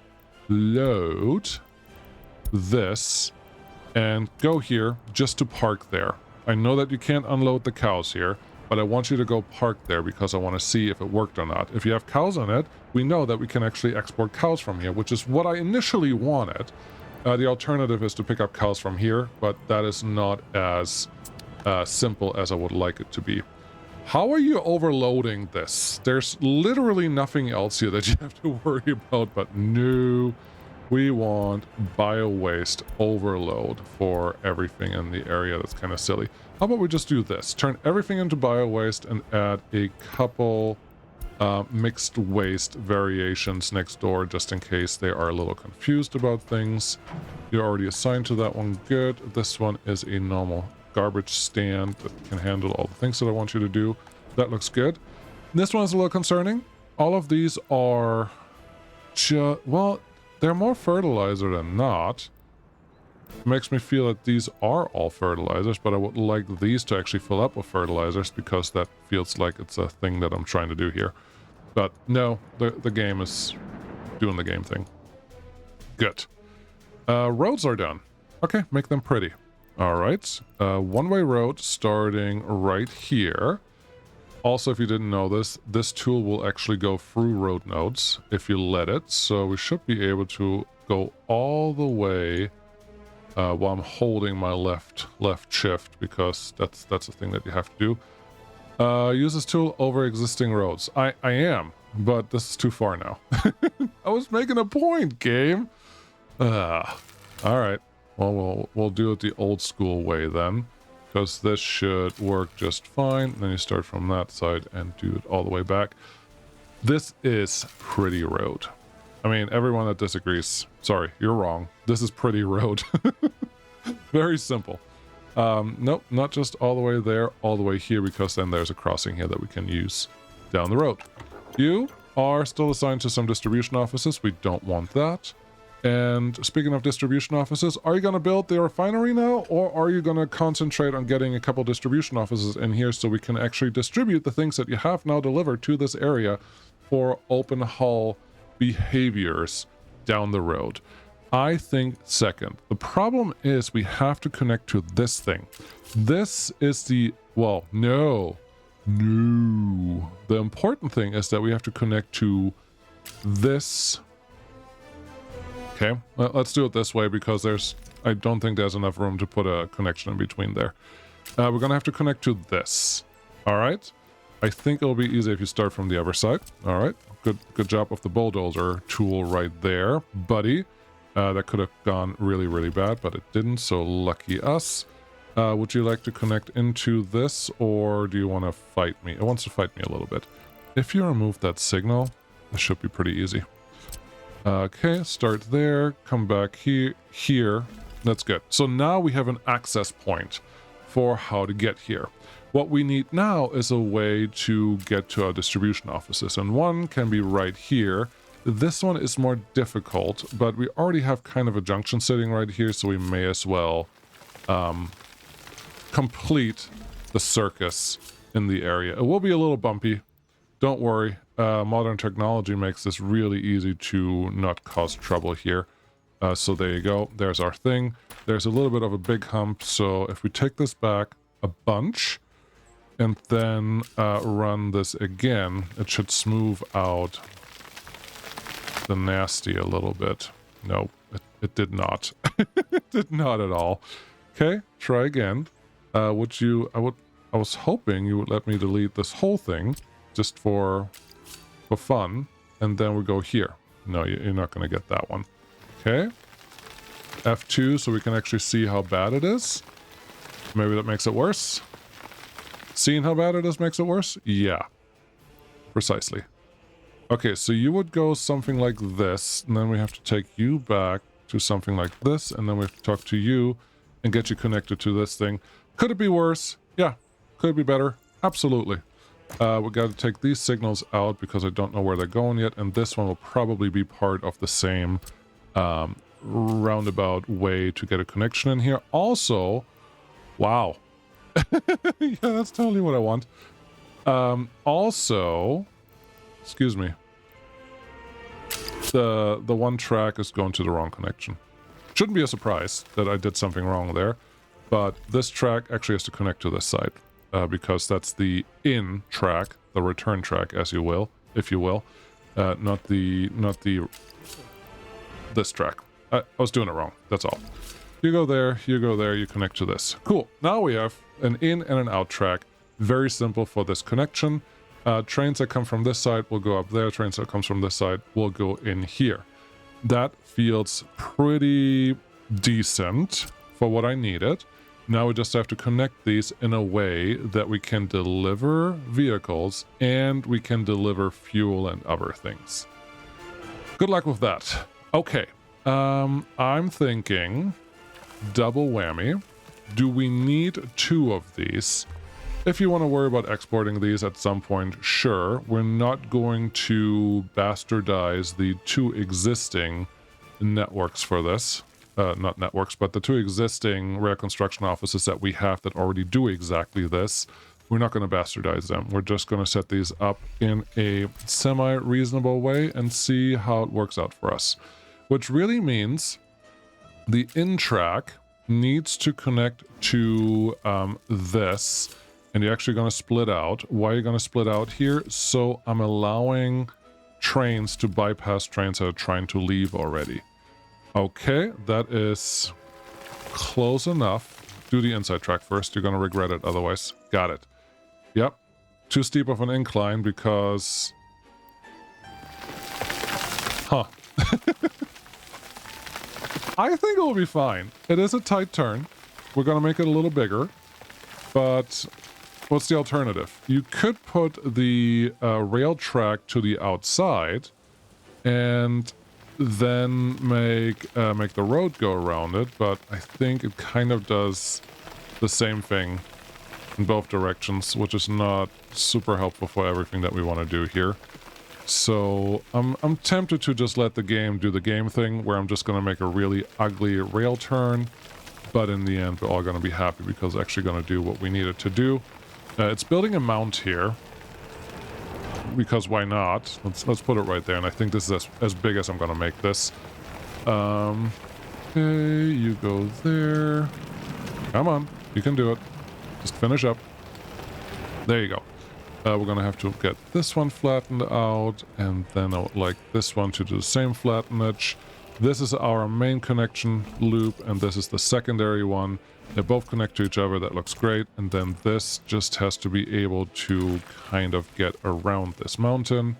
load this, and go here just to park there. I know that you can't unload the cows here, but I want you to go park there because I want to see if it worked or not. If you have cows on it, we know that we can actually export cows from here, which is what I initially wanted. The alternative is to pick up cows from here, but that is not as simple as I would like it to be. How are you overloading this? There's literally nothing else here that you have to worry about, but no. We want bio-waste overload for everything in the area. That's kind of silly. How about we just do this? Turn everything into bio-waste and add a couple mixed waste variations next door, just in case they are a little confused about things. You're already assigned to that one. Good. This one is a normal garbage stand that can handle all the things that I want you to do. That looks good. This one is a little concerning. All of these are well, they're more fertilizer than not. It makes me feel that these are all fertilizers, but I would like these to actually fill up with fertilizers because that feels like it's a thing that I'm trying to do here. But no, the game is doing the game thing. Good. Roads are done. Okay, make them pretty. All right. One-way road starting right here. Also, if you didn't know this, this tool will actually go through road nodes if you let it. So we should be able to go all the way while I'm holding my left shift, because that's the thing that you have to do. Use this tool over existing roads. I am, but this is too far now. I was making a point, game. All right. Well, we'll do it the old school way then, because this should work just fine. Then you start from that side and do it all the way back. This is pretty road. I mean, everyone that disagrees, sorry, you're wrong. This is pretty road. Very simple. Nope, not just all the way there, all the way here, because then there's a crossing here that we can use down the road. You are still assigned to some distribution offices. We don't want that. And speaking of distribution offices, are you going to build the refinery now, or are you going to concentrate on getting a couple distribution offices in here so we can actually distribute the things that you have now delivered to this area for open hull behaviors down the road? I think second. The problem is we have to connect to this thing. This is the, well, no. The important thing is that we have to connect to this. Okay, let's do it this way because I don't think there's enough room to put a connection in between there. We're gonna have to connect to this. All right. I think it'll be easy if you start from the other side. All right. Good job of the bulldozer tool right there, buddy. That could have gone really, really bad, but it didn't, so lucky us. Would you like to connect into this, or do you want to fight me? It wants to fight me a little bit. If you remove that signal, this should be pretty easy. Okay, start there, come back here. That's good. So now we have an access point for how to get here. What we need now is a way to get to our distribution offices, and one can be right here. This one is more difficult, but we already have kind of a junction sitting right here, so we may as well complete the circus in the area. It will be a little bumpy. Don't worry. Modern technology makes this really easy to not cause trouble here. So there you go. There's our thing. There's a little bit of a big hump, so if we take this back a bunch and then run this again, it should smooth out the nasty a little bit. No, it did not. It did not at all. Okay, try again. I was hoping you would let me delete this whole thing just for fun, and then we go here. No, you're not going to get that one. Okay. F2 so we can actually see how bad it is. Maybe that makes it worse. Seeing how bad it is makes it worse? Yeah. Precisely. Okay, so you would go something like this, and then we have to take you back to something like this, and then we have to talk to you and get you connected to this thing. Could it be worse? Yeah. Could it be better? Absolutely. We got to take these signals out because I don't know where they're going yet, and this one will probably be part of the same roundabout way to get a connection in here. Also, wow. Yeah, that's totally what I want. Also, excuse me. The one track is going to the wrong connection. Shouldn't be a surprise that I did something wrong there, but this track actually has to connect to this side because that's the in track, the return track, as you will, if you will, not the this track. I was doing it wrong. That's all. You go there, you connect to this. Cool. Now we have an in and an out track. Very simple for this connection. Trains that come from this side will go up there. Trains that comes from this side will go in here. That feels pretty decent for what I needed. Now we just have to connect these in a way that we can deliver vehicles and we can deliver fuel and other things. Good luck with that. Okay. I'm thinking double whammy. Do we need 2 of these? If you want to worry about exporting these at some point, sure. We're not going to bastardize the 2 existing networks for this. Not networks, but the 2 existing rail construction offices that we have that already do exactly this. We're not going to bastardize them. We're just going to set these up in a semi-reasonable way and see how it works out for us. Which really means the in-track needs to connect to this, and you're actually going to split out. Why are you going to split out here? So I'm allowing trains to bypass trains that are trying to leave already. Okay, that is close enough. Do the inside track first. You're going to regret it otherwise. Got it. Yep. Too steep of an incline because... Huh. I think it will be fine. It is a tight turn. We're going to make it a little bigger. But what's the alternative? You could put the rail track to the outside and then make the road go around it. But I think it kind of does the same thing in both directions, which is not super helpful for everything that we want to do here. So I'm tempted to just let the game do the game thing, where I'm just going to make a really ugly rail turn, but in the end we're all going to be happy because it's actually going to do what we need it to do. It's building a mount here, because why not? Let's put it right there, and I think this is as big as I'm gonna make this. Okay, you go there. Come on, you can do it. Just finish up. There you go. We're gonna have to get this one flattened out, and then I would like this one to do the same flattenage. This is our main connection loop, and this is the secondary one. They both connect to each other. That looks great. And then this just has to be able to kind of get around this mountain.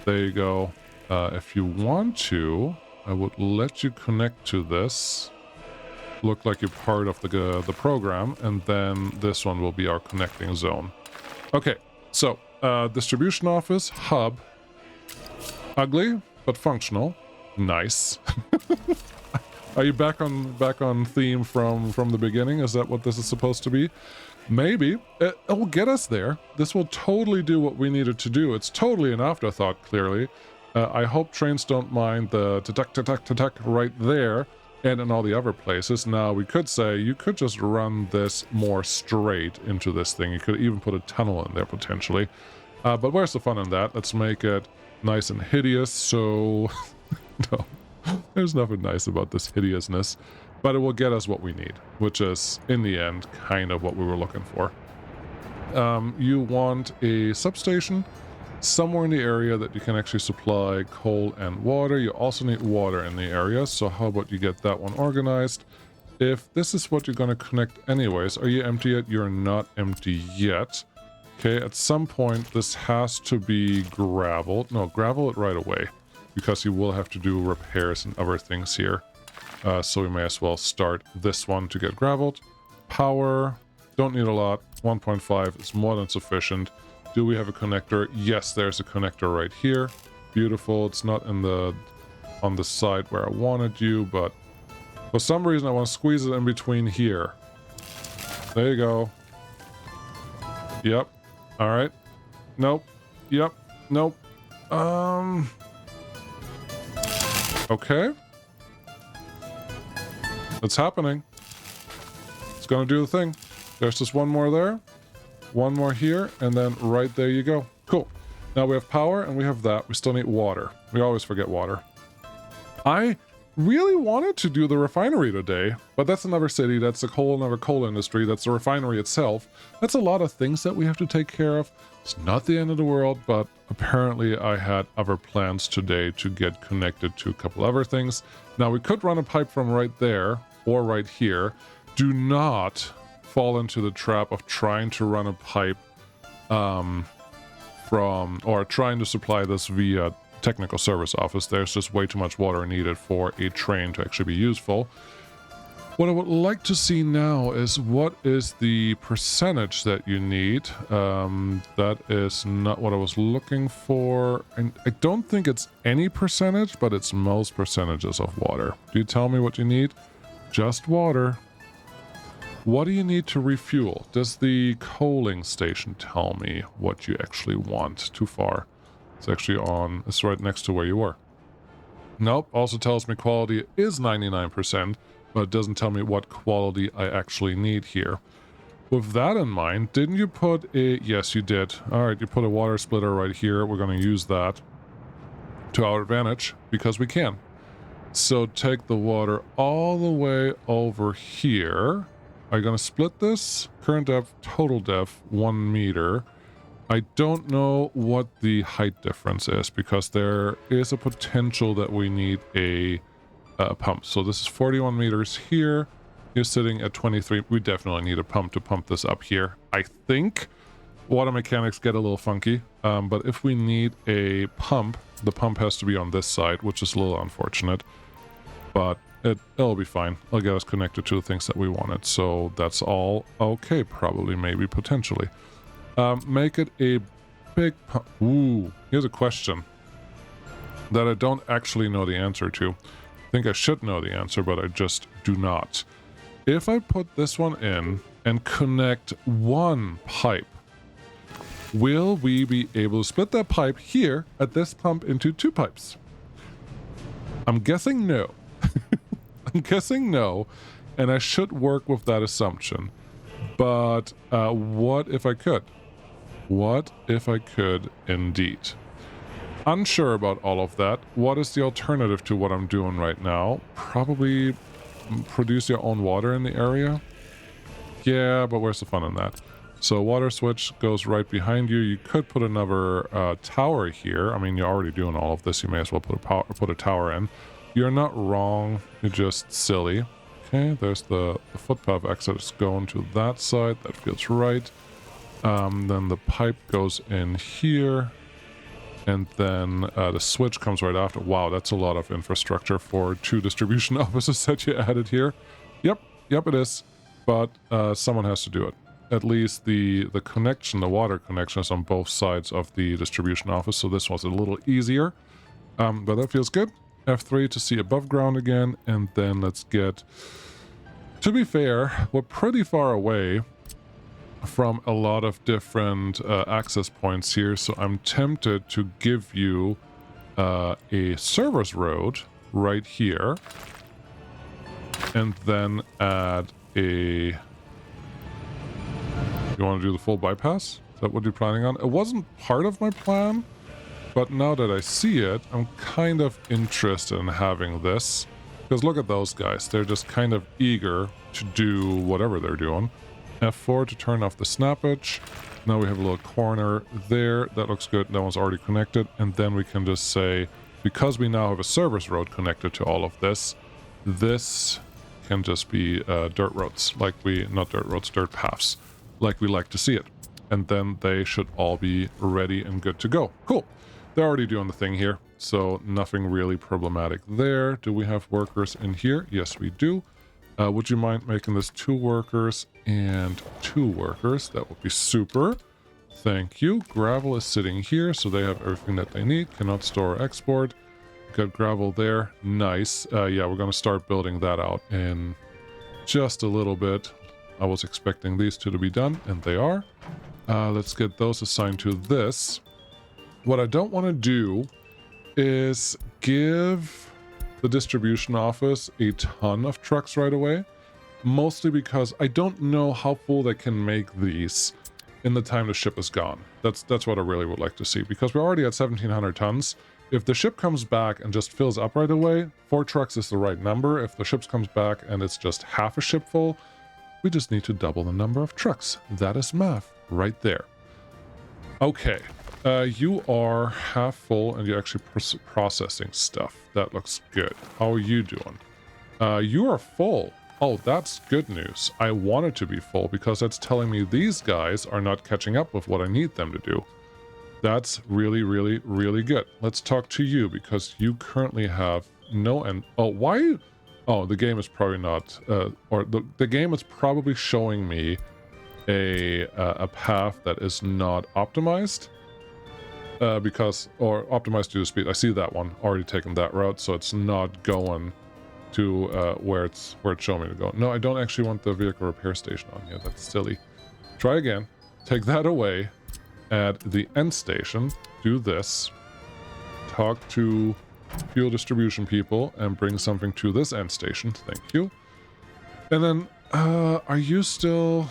There you go. If you want to, I would let you connect to this. Look like you're part of the program, and then this one will be our connecting zone. Okay, so distribution office, hub. Ugly, but functional. Nice. Are you back on theme from the beginning? Is that what this is supposed to be? Maybe. It will get us there. This will totally do what we needed to do. It's totally an afterthought, clearly. I hope trains don't mind the ta-tuck right there and in all the other places. Now, we could say you could just run this more straight into this thing. You could even put a tunnel in there, potentially. But where's the fun in that? Let's make it nice and hideous, so... No. There's nothing nice about this hideousness, but it will get us what we need, which is, in the end, kind of what we were looking for. You want a substation somewhere in the area that you can actually supply coal and water. You also need water in the area, so how about you get that one organized? If this is what you're going to connect anyways, are you empty yet? You're not empty yet. Okay, at some point, this has to be graveled. No, gravel it right away, because you will have to do repairs and other things here. So we may as well start this one to get graveled. Power, don't need a lot. 1.5 is more than sufficient. Do we have a connector? Yes, there's a connector right here. Beautiful. It's not on the side where I wanted you, but for some reason I want to squeeze it in between here. There you go. Yep. All right. Nope. Yep. Nope. Okay. It's happening. It's gonna do the thing. There's just one more there. One more here, and then right there you go. Cool. Now we have power, and we have that. We still need water. We always forget water. I really wanted to do the refinery today, but that's another city. That's a whole another coal industry. That's the refinery itself. That's a lot of things that we have to take care of. It's not the end of the world, but apparently I had other plans today to get connected to a couple other things. Now we could run a pipe from right there or right here. Do not fall into the trap of trying to run a pipe or trying to supply this via technical service office. There's just way too much water needed for a train to actually be useful. What I would like to see now is what is the percentage that you need. That is not what I was looking for. And I don't think it's any percentage, but it's most percentages of water. Do you tell me what you need? Just water. What do you need to refuel? Does the coaling station tell me what you actually want? Too far. It's actually on, it's right next to where you were. Nope, also tells me quality is 99%, but it doesn't tell me what quality I actually need here. With that in mind, didn't you put a, yes you did. Alright, you put a water splitter right here. We're going to use that to our advantage, because we can. So take the water all the way over here. Are you going to split this? Current depth, total depth, 1 meter. I don't know what the height difference is, because there is a potential that we need a pump. So this is 41 meters here. You're sitting at 23. We definitely need a pump to pump this up here. I think water mechanics get a little funky, but if we need a pump, the pump has to be on this side, which is a little unfortunate, but it'll be fine. It'll get us connected to the things that we wanted. So that's all okay, probably, maybe, potentially. Make it a big pump. Ooh, here's a question that I don't actually know the answer to. I think I should know the answer, but I just do not. If I put this one in and connect one pipe, will we be able to split that pipe here at this pump into 2 pipes? I'm guessing no. I'm guessing no, and I should work with that assumption. But what if I could? What if I could indeed? Unsure about all of that. What is the alternative to what I'm doing right now? Probably produce your own water in the area. Yeah, but where's the fun in that? So water switch goes right behind you. You could put another tower here. I mean, you're already doing all of this. You may as well put a tower in. You're not wrong. You're just silly. Okay, there's the footpath exit is going to that side. That feels right. Then the pipe goes in here. And then the switch comes right after. Wow, that's a lot of infrastructure for 2 distribution offices that you added here. Yep, it is. But someone has to do it. At least the connection, the water connection is on both sides of the distribution office, so this was a little easier. But that feels good. F3 to see above ground again, and then let's get... To be fair, we're pretty far away from a lot of different access points here, so I'm tempted to give you a service road right here, and then add a... You want to do the full bypass? Is that what you're planning on? It wasn't part of my plan, but now that I see it, I'm kind of interested in having this. Because look at those guys. They're just kind of eager to do whatever they're doing. F4 to turn off the snappage. Now we have a little corner there. That looks good. That one's already connected. And then we can just say, because we now have a service road connected to all of this, this can just be dirt roads. Dirt paths. Like we like to see it. And then they should all be ready and good to go. Cool. They're already doing the thing here, so nothing really problematic there. Do we have workers in here? Yes, we do. Would you mind making this 2 workers and 2 workers? That would be super. Thank you. Gravel is sitting here, so they have everything that they need. Cannot store or export. Got gravel there. Nice. Yeah, we're going to start building that out in just a little bit. I was expecting these 2 to be done, and they are. Let's get those assigned to this. What I don't want to do is give the distribution office a ton of trucks right away. Mostly because I don't know how full they can make these in the time the ship is gone. That's what I really would like to see. Because we're already at 1,700 tons. If the ship comes back and just fills up right away, 4 trucks is the right number. If the ship comes back and it's just half a ship full, we just need to double the number of trucks. That is math right there. Okay, you are half full and you're actually processing stuff. That looks good. How are you doing? You are full. Oh, that's good news. I want it to be full because that's telling me these guys are not catching up with what I need them to do. That's really, really, really good. Let's talk to you because you currently have no end. Oh, why? Oh, the game is probably not, or the game is probably showing me a path that is not optimized, or optimized due to speed. I see that one already taken that route, so it's not going to where it's showing me to go. No, I don't actually want the vehicle repair station on here. That's silly. Try again. Take that away. Add the end station. Do this. Talk to fuel distribution people and bring something to this end station. Thank you. And then, are you still...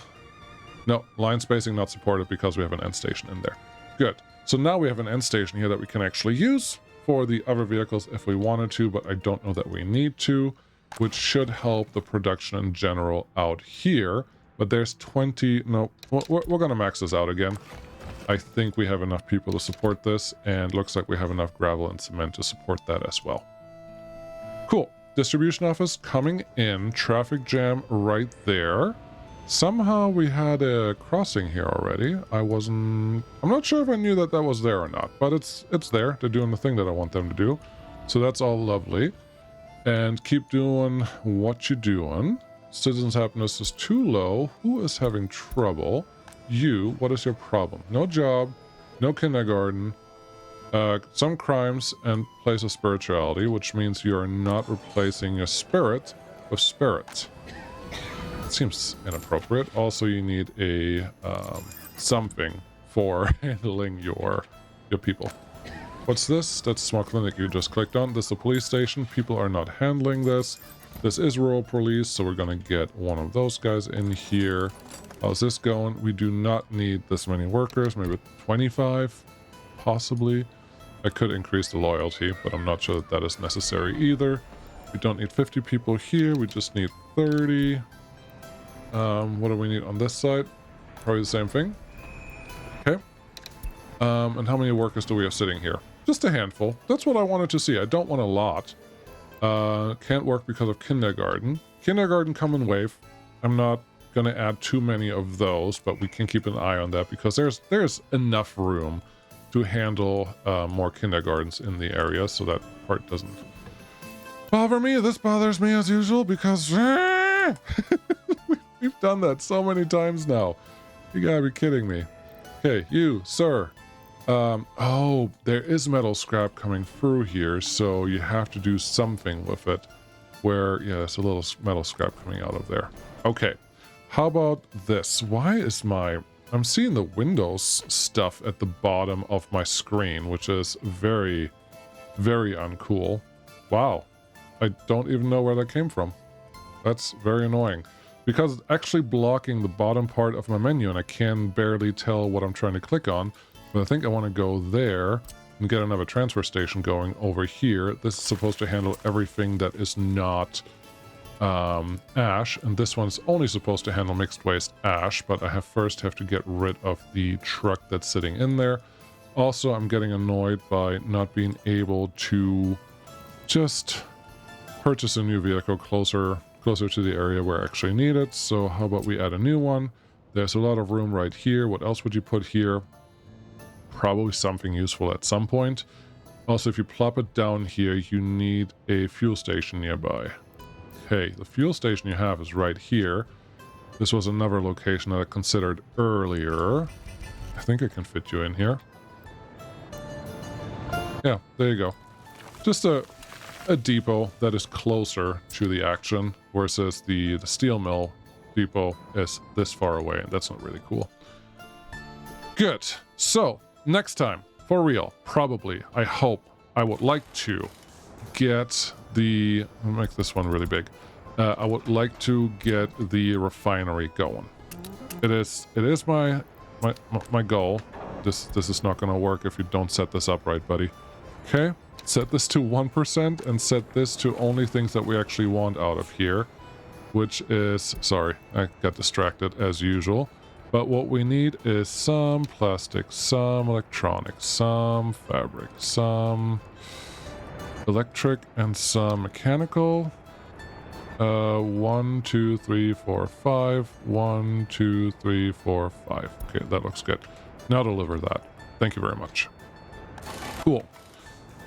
No, line spacing not supported because we have an end station in there. Good. So now we have an end station here that we can actually use for the other vehicles if we wanted to, but I don't know that we need to, which should help the production in general out here. But there's 20... No, we're going to max this out again. I think we have enough people to support this, and looks like we have enough gravel and cement to support that as well. Cool. Distribution office coming in. Traffic jam right there. Somehow we had a crossing here already. I'm not sure if I knew that was there or not, but it's there. They're doing the thing that I want them to do. So that's all lovely. And keep doing what you're doing. Citizens' happiness is too low. Who is having trouble? You, what is your problem? No job, no kindergarten, some crimes, and place of spirituality, which means you are not replacing your spirit with spirit. It seems inappropriate. Also, you need a something for handling your people. What's this? That's a small clinic you just clicked on. This is a police station. People are not handling this. This is rural police, so we're gonna get one of those guys in here. How's this going? We do not need this many workers, maybe 25, possibly. I could increase the loyalty, but I'm not sure that that is necessary either. We don't need 50 people here, we just need 30. What do we need on this side? Probably the same thing. Okay. And how many workers do we have sitting here? Just a handful. That's what I wanted to see. I don't want a lot. Can't work because of kindergarten. Kindergarten come in wave. I'm not gonna add too many of those, but we can keep an eye on that because there's enough room to handle more kindergartens in the area, so that part doesn't bother me. This bothers me as usual because we've done that so many times now. You gotta be kidding me. Okay, you, sir. Oh, there is metal scrap coming through here, so you have to do something with it. Where, yeah, there's a little metal scrap coming out of there. Okay, how about this? Why is I'm seeing the Windows stuff at the bottom of my screen, which is very, very uncool. Wow, I don't even know where that came from. That's very annoying. Because it's actually blocking the bottom part of my menu, and I can barely tell what I'm trying to click on. But I think I want to go there and get another transfer station going over here. This is supposed to handle everything that is not ash, and this one's only supposed to handle mixed waste ash, but I first have to get rid of the truck that's sitting in there. Also, I'm getting annoyed by not being able to just purchase a new vehicle closer to the area where I actually need it. So how about we add a new one? There's a lot of room right here. What else would you put here? Probably something useful at some point. Also, if you plop it down here, you need a fuel station nearby. Okay, the fuel station you have is right here. This was another location that I considered earlier. I think I can fit you in here. Yeah, there you go. Just a depot that is closer to the action, versus the steel mill depot is this far away, and that's not really cool. Good. So, next time, for real, probably, I hope, I would like to get the... I'll make this one really big. I would like to get the refinery going. It is my goal. This is not going to work if you don't set this up right, buddy. Okay, set this to 1% and set this to only things that we actually want out of here, which is... Sorry, I got distracted as usual. But what we need is some plastic, some electronics, some fabric, some electric, and some mechanical. 1, 2, 3, 4, 5. 1, 2, 3, 4, 5. Okay, that looks good. Now deliver that. Thank you very much. Cool.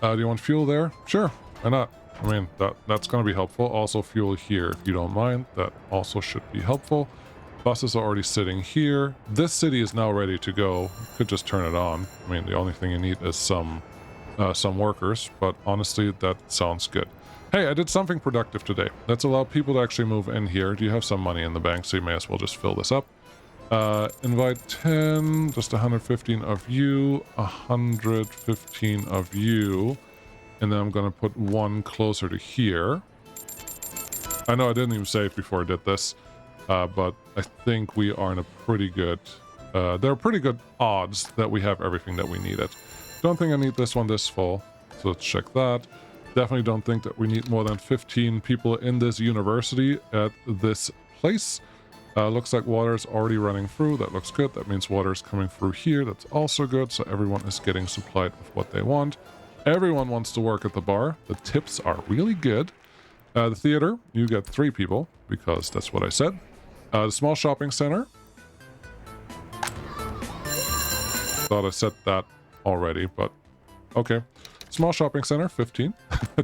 Do you want fuel there? Sure, why not? I mean, that's going to be helpful. Also fuel here, if you don't mind. That also should be helpful. Buses are already sitting here. This city is now ready to go. You could just turn it on. I mean, the only thing you need is some workers, but honestly, that sounds good. Hey, I did something productive today. Let's allow people to actually move in here. Do you have some money in the bank, so you may as well just fill this up. Invite 10, just 115 of you, 115 of you, and then I'm going to put one closer to here. I know I didn't even say it before I did this. But I think we are in a pretty good... there are pretty good odds that we have everything that we needed. Don't think I need this one this full, so let's check that. Definitely don't think that we need more than 15 people in this university at this place. Looks like water is already running through. That looks good. That means water is coming through here. That's also good, so everyone is getting supplied with what they want. Everyone wants to work at the bar. The tips are really good. The theater, you get 3 people, because that's what I said. The small shopping center. Thought I said that already, but okay. Small shopping center, 15.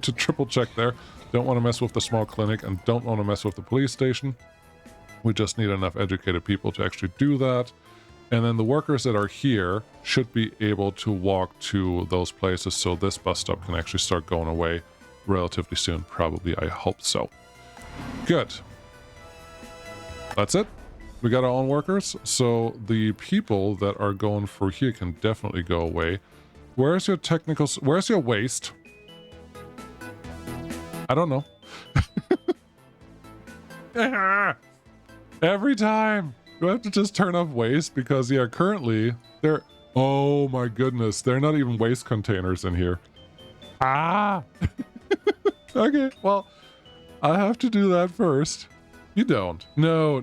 To triple check there. Don't want to mess with the small clinic and don't want to mess with the police station. We just need enough educated people to actually do that. And then the workers that are here should be able to walk to those places, so this bus stop can actually start going away relatively soon. Probably, I hope so. Good. That's it. We got our own workers, so the people that are going through here can definitely go away. Where's your where's your waste? I don't know. Every time. Do I have to just turn off waste? Because, yeah, currently, they're... Oh, my goodness. They're not even waste containers in here. Ah! Okay, well, I have to do that first. You don't. No,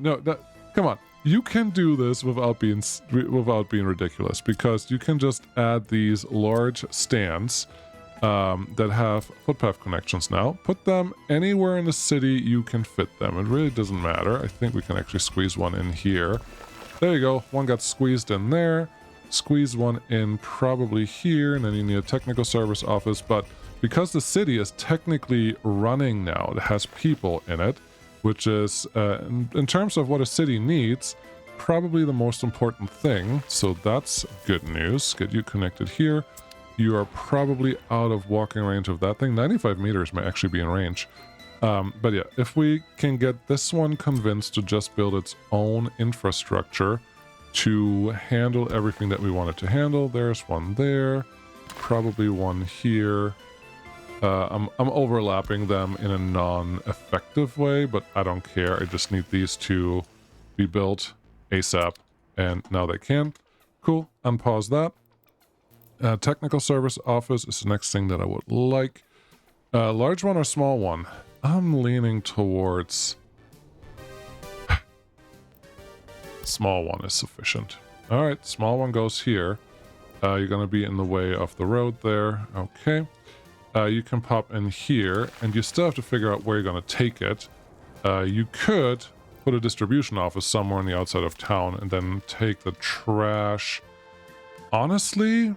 come on. You can do this without being ridiculous, because you can just add these large stands that have footpath connections now. Put them anywhere in the city you can fit them. It really doesn't matter. I think we can actually squeeze one in here. There you go. One got squeezed in there. Squeeze one in probably here, and then you need a technical service office. But because the city is technically running now, it has people in it, which is, in terms of what a city needs, probably the most important thing. So that's good news. Get you connected here. You are probably out of walking range of that thing. 95 meters may actually be in range. But yeah, if we can get this one convinced to just build its own infrastructure to handle everything that we want it to handle. There's one there. Probably one here. I'm overlapping them in a non-effective way, but I don't care. I just need these to be built ASAP, and now they can. Cool. Unpause that. Technical service office is the next thing that I would like. Large one or small one? I'm leaning towards... Small one is sufficient. Alright, small one goes here. You're going to be in the way of the road there. Okay. You can pop in here, and you still have to figure out where you're going to take it. You could put a distribution office somewhere on the outside of town and then take the trash. Honestly,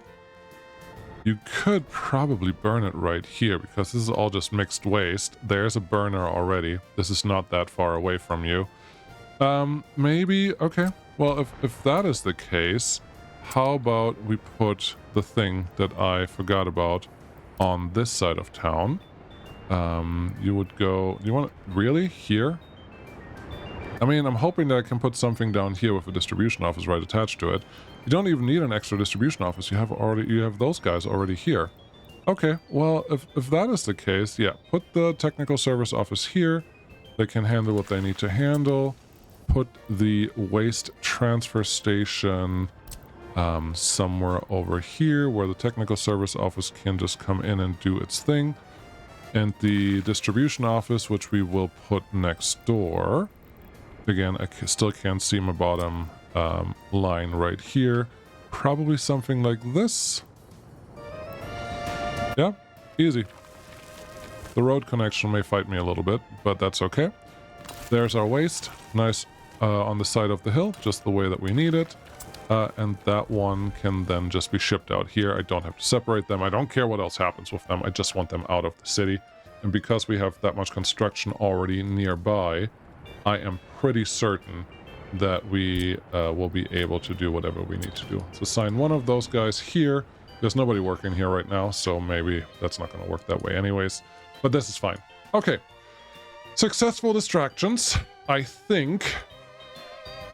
you could probably burn it right here, because this is all just mixed waste. There's a burner already. This is not that far away from you. Maybe, okay. Well, if that is the case, how about we put the thing that I forgot about on this side of town? You would go, you want it really here? I mean, I'm hoping that I can put something down here with a distribution office right attached to it. You don't even need an extra distribution office. You have those guys already here. Okay, well, if that is the case, yeah, put the technical service office here. They can handle what they need to handle. Put the waste transfer station somewhere over here where the technical service office can just come in and do its thing. And the distribution office, which we will put next door. Again, I still can't see my bottom line right here. Probably something like this. Yeah, easy. The road connection may fight me a little bit, but that's okay. There's our waste. Nice. On the side of the hill, just the way that we need it. And that one can then just be shipped out here. I don't have to separate them. I don't care what else happens with them. I just want them out of the city. And because we have that much construction already nearby, I am pretty certain that we will be able to do whatever we need to do. So assign one of those guys here. There's nobody working here right now, so maybe that's not going to work that way anyways. But this is fine. Okay. Successful distractions, I think.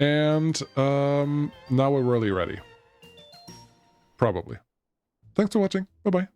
And now we're really ready. Probably. Thanks for watching. Bye-bye.